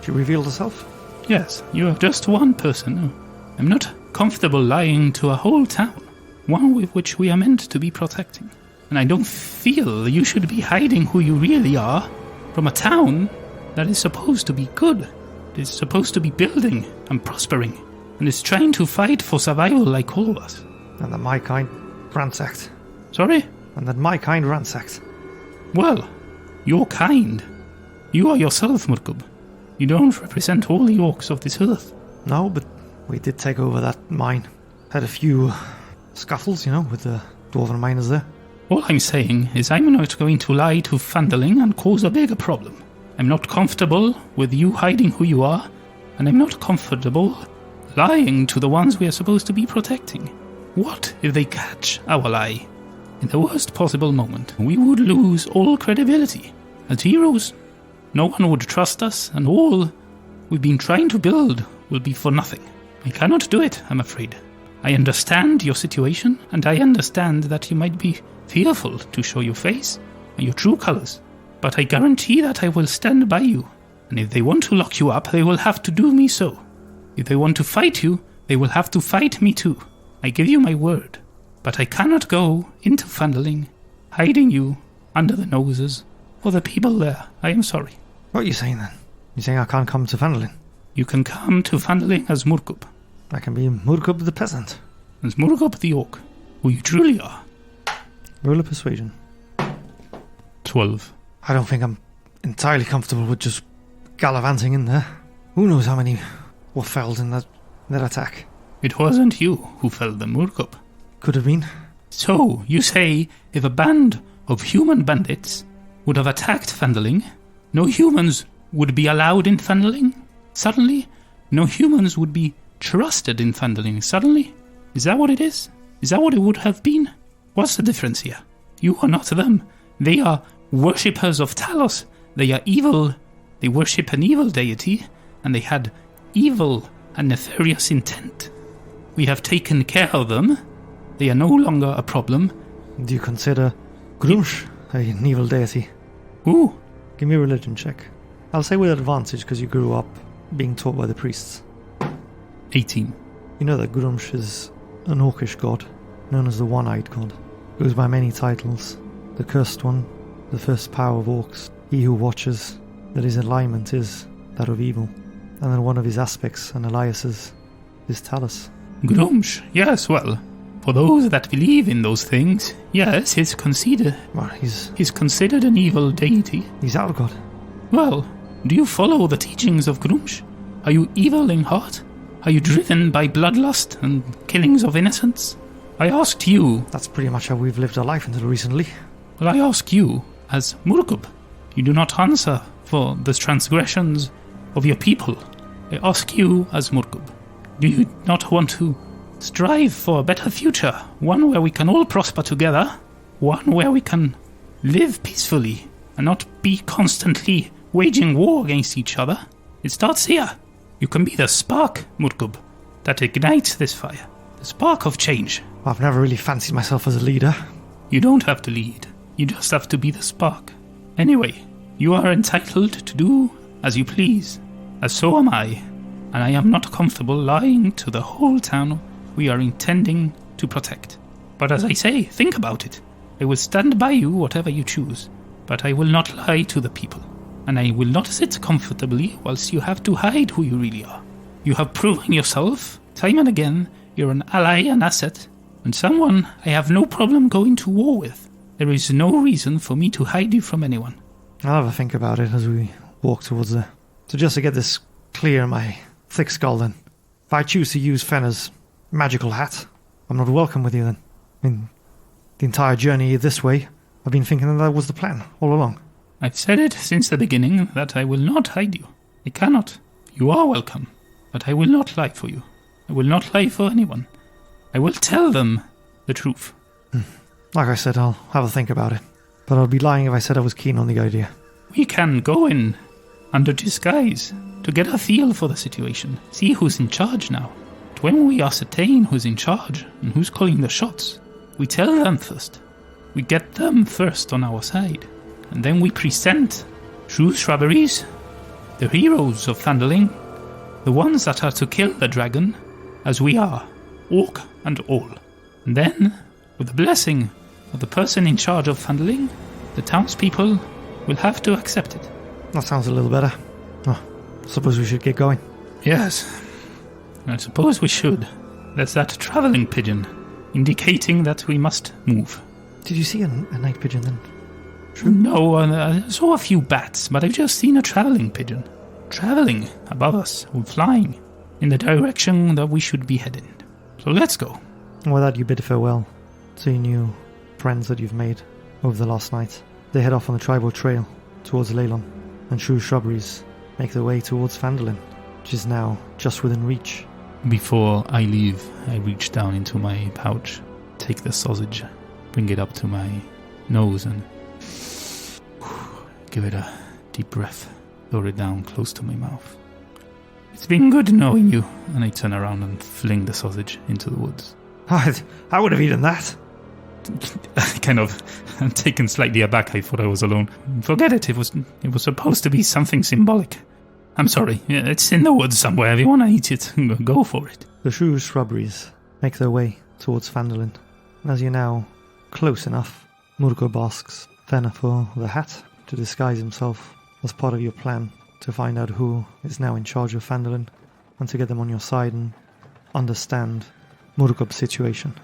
she revealed herself. Yes, you are just one person. I'm not comfortable lying to a whole town, one with which we are meant to be protecting. And I don't feel you should be hiding who you really are from a town that is supposed to be good. is supposed to be building and prospering, and is trying to fight for survival like all of us. And that my kind ransacked. Sorry? And that my kind ransacked. Well, your kind. You are yourself, Murkub. You don't represent all the orcs of this earth. No, but we did take over that mine. Had a few scuffles, with the dwarven miners there. All I'm saying is I'm not going to lie to Phandelin and cause a bigger problem. I'm not comfortable with you hiding who you are, and I'm not comfortable lying to the ones we are supposed to be protecting. What if they catch our lie? In the worst possible moment, we would lose all credibility. As heroes, no one would trust us, and all we've been trying to build will be for nothing. I cannot do it, I'm afraid. I understand your situation, and I understand that you might be fearful to show your face and your true colors. But I guarantee that I will stand by you, and if they want to lock you up, they will have to do me so. If they want to fight you, they will have to fight me too. I give you my word. But I cannot go into Phandelin, hiding you under the noses of the people there. I am sorry. What are you saying then? You're saying I can't come to Phandelin? You can come to Phandelin as Murkub. I can be Murkub the peasant. As Murkub the orc, who you truly are. Roll a persuasion. 12. I don't think I'm entirely comfortable with just gallivanting in there. Who knows how many were felled in that attack? It wasn't you who felled the Murkub. Could have been. So, you say if a band of human bandits would have attacked Phandelin, no humans would be allowed in Phandelin? Suddenly, no humans would be trusted in Phandelin suddenly? Is that what it is? Is that what it would have been? What's the difference here? You are not them. They are worshippers of Talos. They are evil. They worship an evil deity, and they had evil and nefarious intent. We have taken care of them. They are no longer a problem. Do you consider Grumsh an evil deity? Ooh. Give me a religion check. I'll say with advantage because you grew up being taught by the priests. 18. You know that Grumsh is an orcish god, known as the One-Eyed God. Goes by many titles. The Cursed One, the First Power of Orcs, He Who Watches, that his alignment is that of evil. And then one of his aspects and aliases is Talos. Grumsh, yes, well, for those that believe in those things, yes, he's considered an evil deity. He's our god. Well, do you follow the teachings of Grumsh? Are you evil in heart? Are you driven by bloodlust and killings of innocents? I asked you... That's pretty much how we've lived our life until recently. Well, I ask you, as Murkub. You do not answer for the transgressions of your people. I ask you as Murkub. Do you not want to strive for a better future? One where we can all prosper together? One where we can live peacefully and not be constantly waging war against each other? It starts here. You can be the spark, Murkub, that ignites this fire. The spark of change. I've never really fancied myself as a leader. You don't have to lead. You just have to be the spark. Anyway, you are entitled to do as you please, as so am I, and I am not comfortable lying to the whole town we are intending to protect. But as I say, think about it. I will stand by you whatever you choose, but I will not lie to the people, and I will not sit comfortably whilst you have to hide who you really are. You have proven yourself, time and again, you're an ally and asset, and someone I have no problem going to war with. There is no reason for me to hide you from anyone. I'll have a think about it as we walk towards there. So just to get this clear in my thick skull then, if I choose to use Fenner's magical hat, I'm not welcome with you then. I mean, the entire journey this way, I've been thinking that was the plan all along. I've said it since the beginning that I will not hide you. I cannot. You are welcome, but I will not lie for you. I will not lie for anyone. I will tell them the truth. Like I said, I'll have a think about it. But I'd be lying if I said I was keen on the idea. We can go in under disguise to get a feel for the situation. See who's in charge now. But when we ascertain who's in charge and who's calling the shots, we tell them first. We get them first on our side. And then we present Shrew's Shrubberies, the heroes of Phandelin, the ones that are to kill the dragon, as we are, orc and all. And then, with the blessing of the person in charge of Phandelin, the townspeople will have to accept it. That sounds a little better. Oh, Suppose we should get going. Yes, I suppose we should. There's that travelling pigeon, indicating that we must move. Did you see a night pigeon then? Shrew? No, I saw a few bats, but I've just seen a travelling pigeon. Travelling above us, or flying, in the direction that we should be heading. So let's go. With that, you bid farewell to your new friends that you've made over the last night. They head off on the tribal trail towards Leylon, and Shrew Shrubberies make their way towards Phandelin, which is now just within reach. Before I leave, I reach down into my pouch, take the sausage, bring it up to my nose and give it a deep breath, lower it down close to my mouth. It's been good knowing you, and I turn around and fling the sausage into the woods. I would have eaten that. Kind of taken slightly aback. I thought I was alone. Forget it. It was supposed to be something symbolic. I'm sorry. It's in the woods somewhere. If you want to eat it, go for it. The Shrew Shrubberies make their way towards Phandelin, and as you're now close enough, Murkob asks Fenna for the hat to disguise himself as part of your plan to find out who is now in charge of Phandelin and to get them on your side and understand Murkob's situation.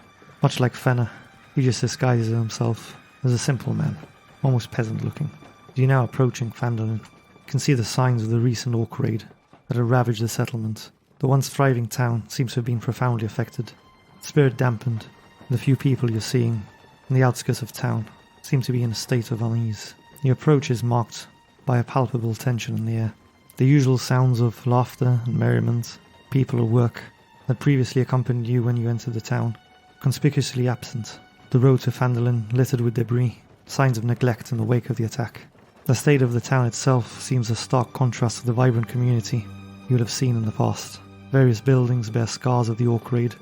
Much like Fenna, he just disguises himself as a simple man, almost peasant-looking. As you're now approaching Phandelin, you can see the signs of the recent orc raid that had ravaged the settlement. The once thriving town seems to have been profoundly affected. Spirit dampened, and the few people you're seeing in the outskirts of town seem to be in a state of unease. Your approach is marked by a palpable tension in the air. The usual sounds of laughter and merriment, people at work, that previously accompanied you when you entered the town, conspicuously absent. The road to Phandelin littered with debris, signs of neglect in the wake of the attack. The state of the town itself seems a stark contrast to the vibrant community you would have seen in the past. Various buildings bear scars of the orc raid,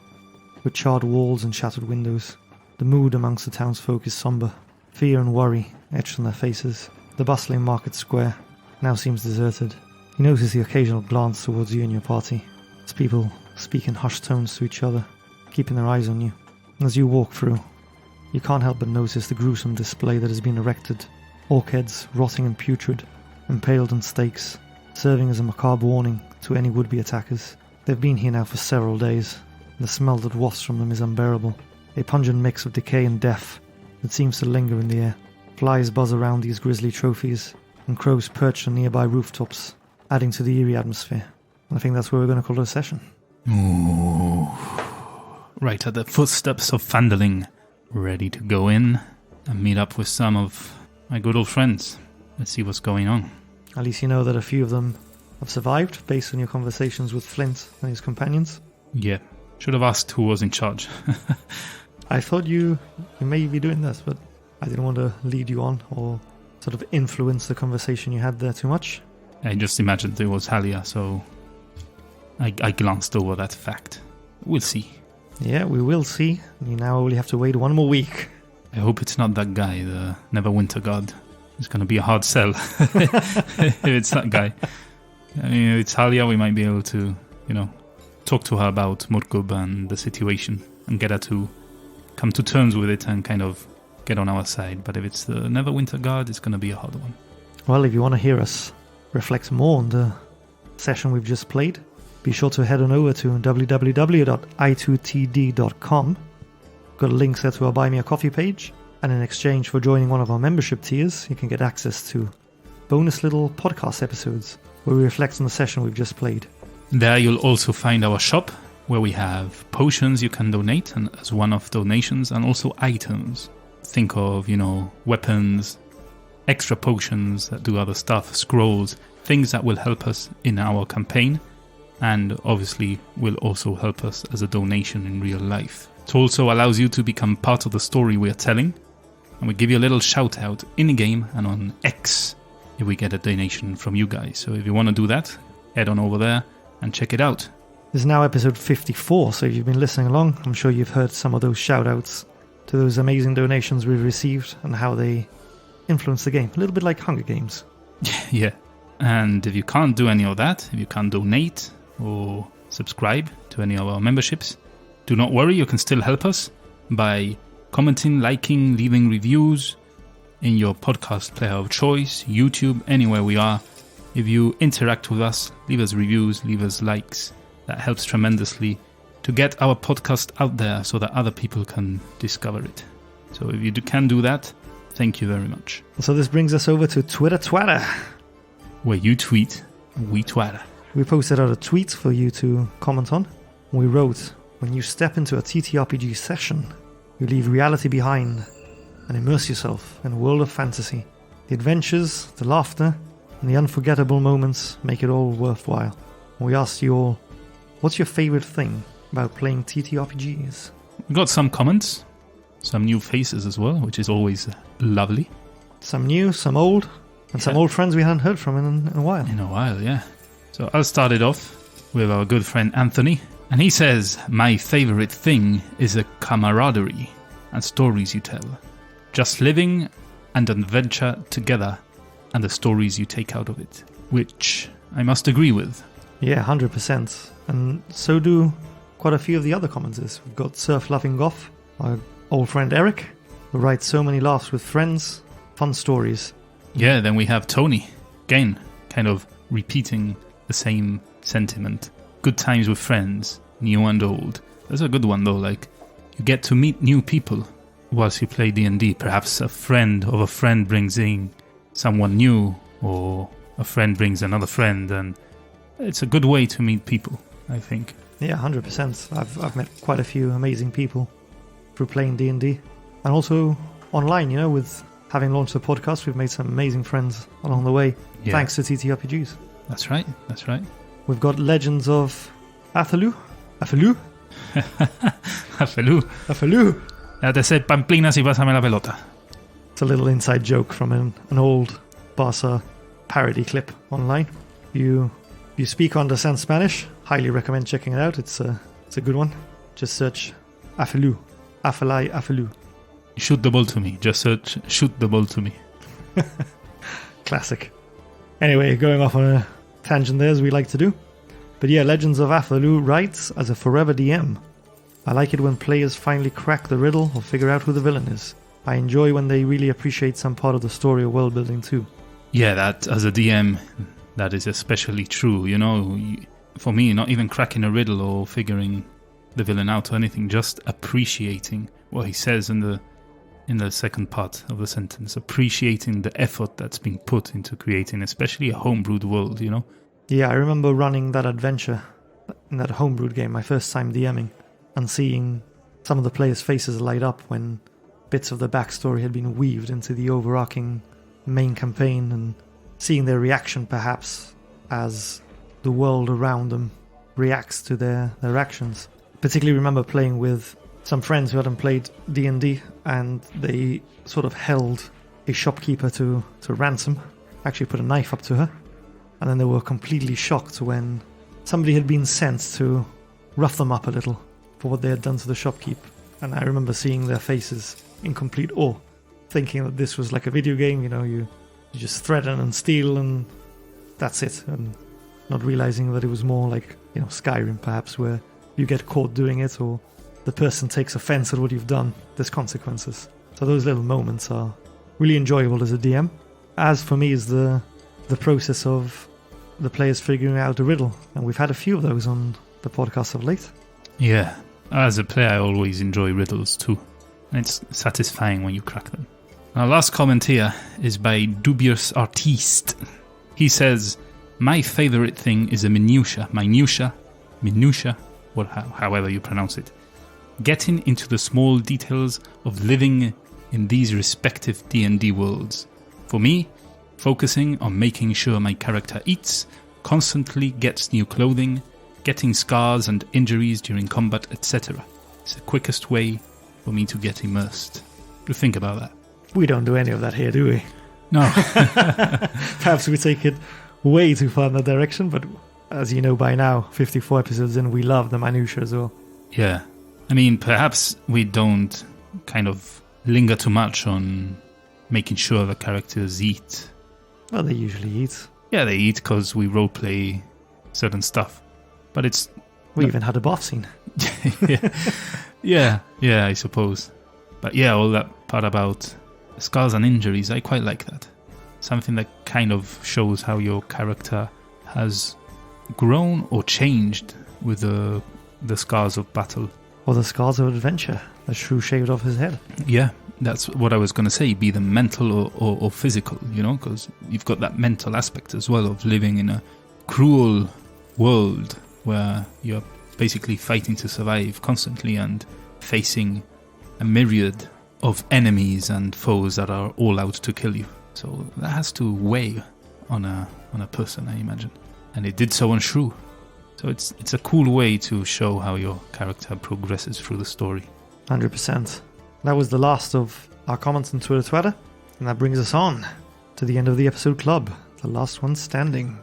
with charred walls and shattered windows. The mood amongst the townsfolk is somber, fear and worry etched on their faces. The bustling market square now seems deserted. You notice the occasional glance towards you and your party, as people speak in hushed tones to each other, keeping their eyes on you. As you walk through, you can't help but notice the gruesome display that has been erected. Orc heads, rotting and putrid, impaled on stakes, serving as a macabre warning to any would-be attackers. They've been here now for several days. The smell that wafts from them is unbearable, a pungent mix of decay and death that seems to linger in the air. Flies buzz around these grisly trophies, and crows perch on nearby rooftops, adding to the eerie atmosphere. And I think that's where we're going to call it a session. Ooh. Right at the footsteps of Phandelin, ready to go in and meet up with some of my good old friends. Let's see what's going on. At least you know that a few of them have survived, based on your conversations with Flint and his companions. Yeah, should have asked who was in charge. I thought you may be doing this, but I didn't want to lead you on or sort of influence the conversation you had there too much. I just imagined it was Halia, so I glanced over that fact. We'll see. Yeah, we will see. You now only have to wait one more week. I hope it's not that guy, the Neverwinter God. It's going to be a hard sell if it's that guy. I mean, if it's Halia, we might be able to, talk to her about Murkob and the situation and get her to come to terms with it and kind of get on our side. But if it's the Neverwinter God, it's going to be a hard one. Well, if you want to hear us reflect more on the session we've just played, be sure to head on over to www.i2td.com. Got a link there to our Buy Me a Coffee page, and in exchange for joining one of our membership tiers, you can get access to bonus little podcast episodes where we reflect on the session we've just played. There you'll also find our shop, where we have potions you can donate and as one-off donations, and also items. Think of, weapons, extra potions that do other stuff, scrolls, things that will help us in our campaign, and obviously will also help us as a donation in real life. It also allows you to become part of the story we are telling, and we give you a little shout out in the game and on X if we get a donation from you guys. So if you want to do that, head on over there and check it out. This is now episode 54, so if you've been listening along, I'm sure you've heard some of those shout outs to those amazing donations we've received and how they influence the game. A little bit like Hunger Games. Yeah. And if you can't do any of that, if you can't donate or subscribe to any of our memberships, do not worry, you can still help us by commenting, liking, leaving reviews in your podcast player of choice, YouTube, anywhere we are. If you interact with us, leave us reviews, leave us likes. That helps tremendously to get our podcast out there so that other people can discover it. So if you can do that, thank you very much. So this brings us over to Twitter Twatter. Where you tweet, we twatter. We posted out a tweet for you to comment on. We wrote, when you step into a ttrpg session, you leave reality behind and immerse yourself in a world of fantasy. The adventures, the laughter, and the unforgettable moments make it all worthwhile. We asked you all, what's your favourite thing about playing ttrpgs? We got some comments, some new faces as well, which is always lovely. Some new, some old, and some old friends we hadn't heard from in a while. In a while, yeah. So I'll start it off with our good friend Anthony. And he says, my favourite thing is the camaraderie and stories you tell. Just living and adventure together and the stories you take out of it. Which I must agree with. Yeah, 100%. And so do quite a few of the other commenters. We've got Surf Loving Goth, our old friend Eric, who writes so many laughs with friends, fun stories. Yeah, then we have Tony, again, kind of repeating the same sentiment. Good times with friends, new and old. That's a good one though, like, you get to meet new people whilst you play D&D. Perhaps a friend of a friend brings in someone new, or a friend brings another friend, and it's a good way to meet people, I think. Yeah, 100%. I've met quite a few amazing people through playing D&D. And also online, you know, with having launched the podcast, we've made some amazing friends along the way, thanks to TTRPGs. That's right, that's right. We've got Legends of Athalu. Ya te sé pamplinas y pásame la pelota. It's a little inside joke from an old Barca parody clip online. You speak or understand Spanish, highly recommend checking it out. It's a good one. Just search Afalu. Afalai Afalu. Shoot the ball to me. Just search shoot the ball to me. Classic. Anyway, going off on a tangent there as we like to do. But yeah, Legends of Athalu writes, as a forever DM, I like it when players finally crack the riddle or figure out who the villain is. I enjoy when they really appreciate some part of the story or world building too. Yeah, that as a DM, that is especially true. You know, for me, not even cracking a riddle or figuring the villain out or anything, just appreciating what he says in the second part of the sentence, appreciating the effort that's been put into creating, especially a homebrewed world, you know? Yeah, I remember running that adventure in that homebrewed game, my first time DMing, and seeing some of the players' faces light up when bits of the backstory had been weaved into the overarching main campaign, and seeing their reaction perhaps as the world around them reacts to their actions. Particularly remember playing with some friends who hadn't played D&D, and they sort of held a shopkeeper to ransom, actually put a knife up to her, and then they were completely shocked when somebody had been sent to rough them up a little for what they had done to the shopkeep. And I remember seeing their faces in complete awe, thinking that this was like a video game, you know, you just threaten and steal and that's it, and not realizing that it was more like, you know, Skyrim perhaps, where you get caught doing it or the person takes offense at what you've done. There's consequences. So those little moments are really enjoyable as a DM. As for me is the process of the players figuring out a riddle, and we've had a few of those on the podcast of late. Yeah, as a player I always enjoy riddles too, and it's satisfying when you crack them. Our last comment here is by Dubious Artiste. He says, my favourite thing is a minutia, however you pronounce it. Getting into the small details of living in these respective D&D worlds. For me, focusing on making sure my character eats, constantly gets new clothing, getting scars and injuries during combat, etc. It's the quickest way for me to get immersed. Do think about that. We don't do any of that here, do we? No. Perhaps we take it way too far in that direction, but as you know by now, 54 episodes in, we love the minutiae as well. Yeah. I mean, perhaps we don't kind of linger too much on making sure the characters eat. Well, they usually eat. Yeah, they eat because we roleplay certain stuff. But it's... We even had a bath scene. Yeah, I suppose. But yeah, all that part about scars and injuries, I quite like that. something that kind of shows how your character has grown or changed with the scars of battle. Or the scars of adventure that Shrew shaved off his head. Yeah, that's what I was going to say, be the mental or physical, because you've got that mental aspect as well of living in a cruel world where you're basically fighting to survive constantly and facing a myriad of enemies and foes that are all out to kill you. So that has to weigh on a person, I imagine. And it did so on Shrew. So it's a cool way to show how your character progresses through the story. 100%. That was the last of our comments on Twitter, and that brings us on to the end of the episode club, the last one standing.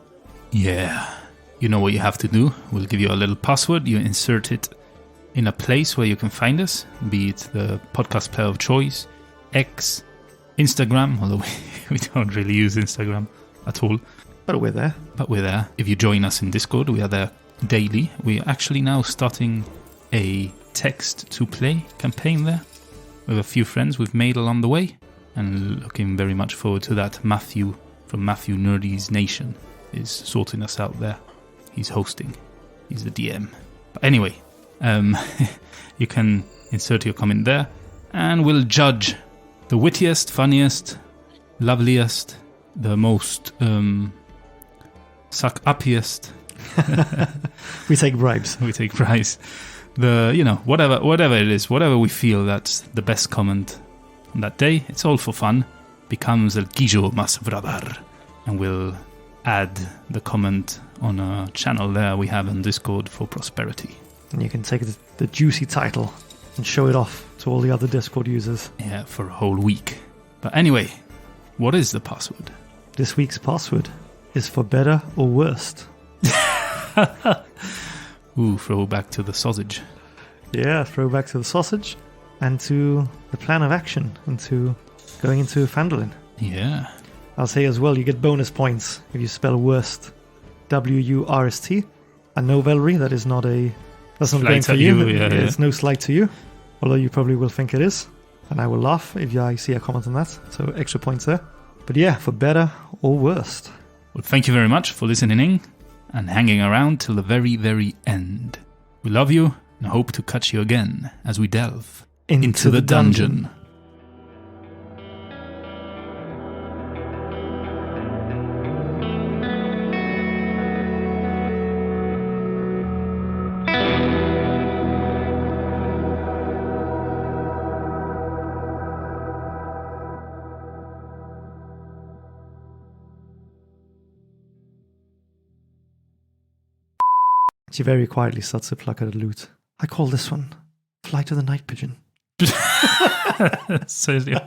Yeah. You know what you have to do. We'll give you a little password. You insert it in a place where you can find us, be it the podcast player of choice, X, Instagram, although we don't really use Instagram at all. But we're there. If you join us in Discord, we are there daily. We're actually now starting a text-to-play campaign there with a few friends we've made along the way, and looking very much forward to that. Matthew from Matthew Nerdy's Nation is sorting us out there. He's hosting. He's the DM. But anyway, you can insert your comment there, and we'll judge the wittiest, funniest, loveliest, the most suck-uppiest. We take bribes. We take bribes. Whatever it is, whatever we feel that's the best comment on that day, it's all for fun, becomes el Guillo mas brother. And we'll add the comment on a channel there we have on Discord for prosperity. And you can take the juicy title and show it off to all the other Discord users. Yeah, for a whole week. But anyway, what is the password? This week's password is for better or worst. Ooh, throwback to the sausage. Yeah, throwback to the sausage and to the plan of action and to going into Phandelin. Yeah. I'll say as well, you get bonus points if you spell worst W-U-R-S-T. And no, Valerie, that's not going for you. It's no slight to you, although you probably will think it is. And I will laugh if I see a comment on that. So extra points there. But yeah, for better or worst. Well, thank you very much for listening and hanging around till the very, very end. We love you and hope to catch you again as we delve into the dungeon. She very quietly starts to pluck at a lute. I call this one Flight of the Night Pigeon. So, yeah.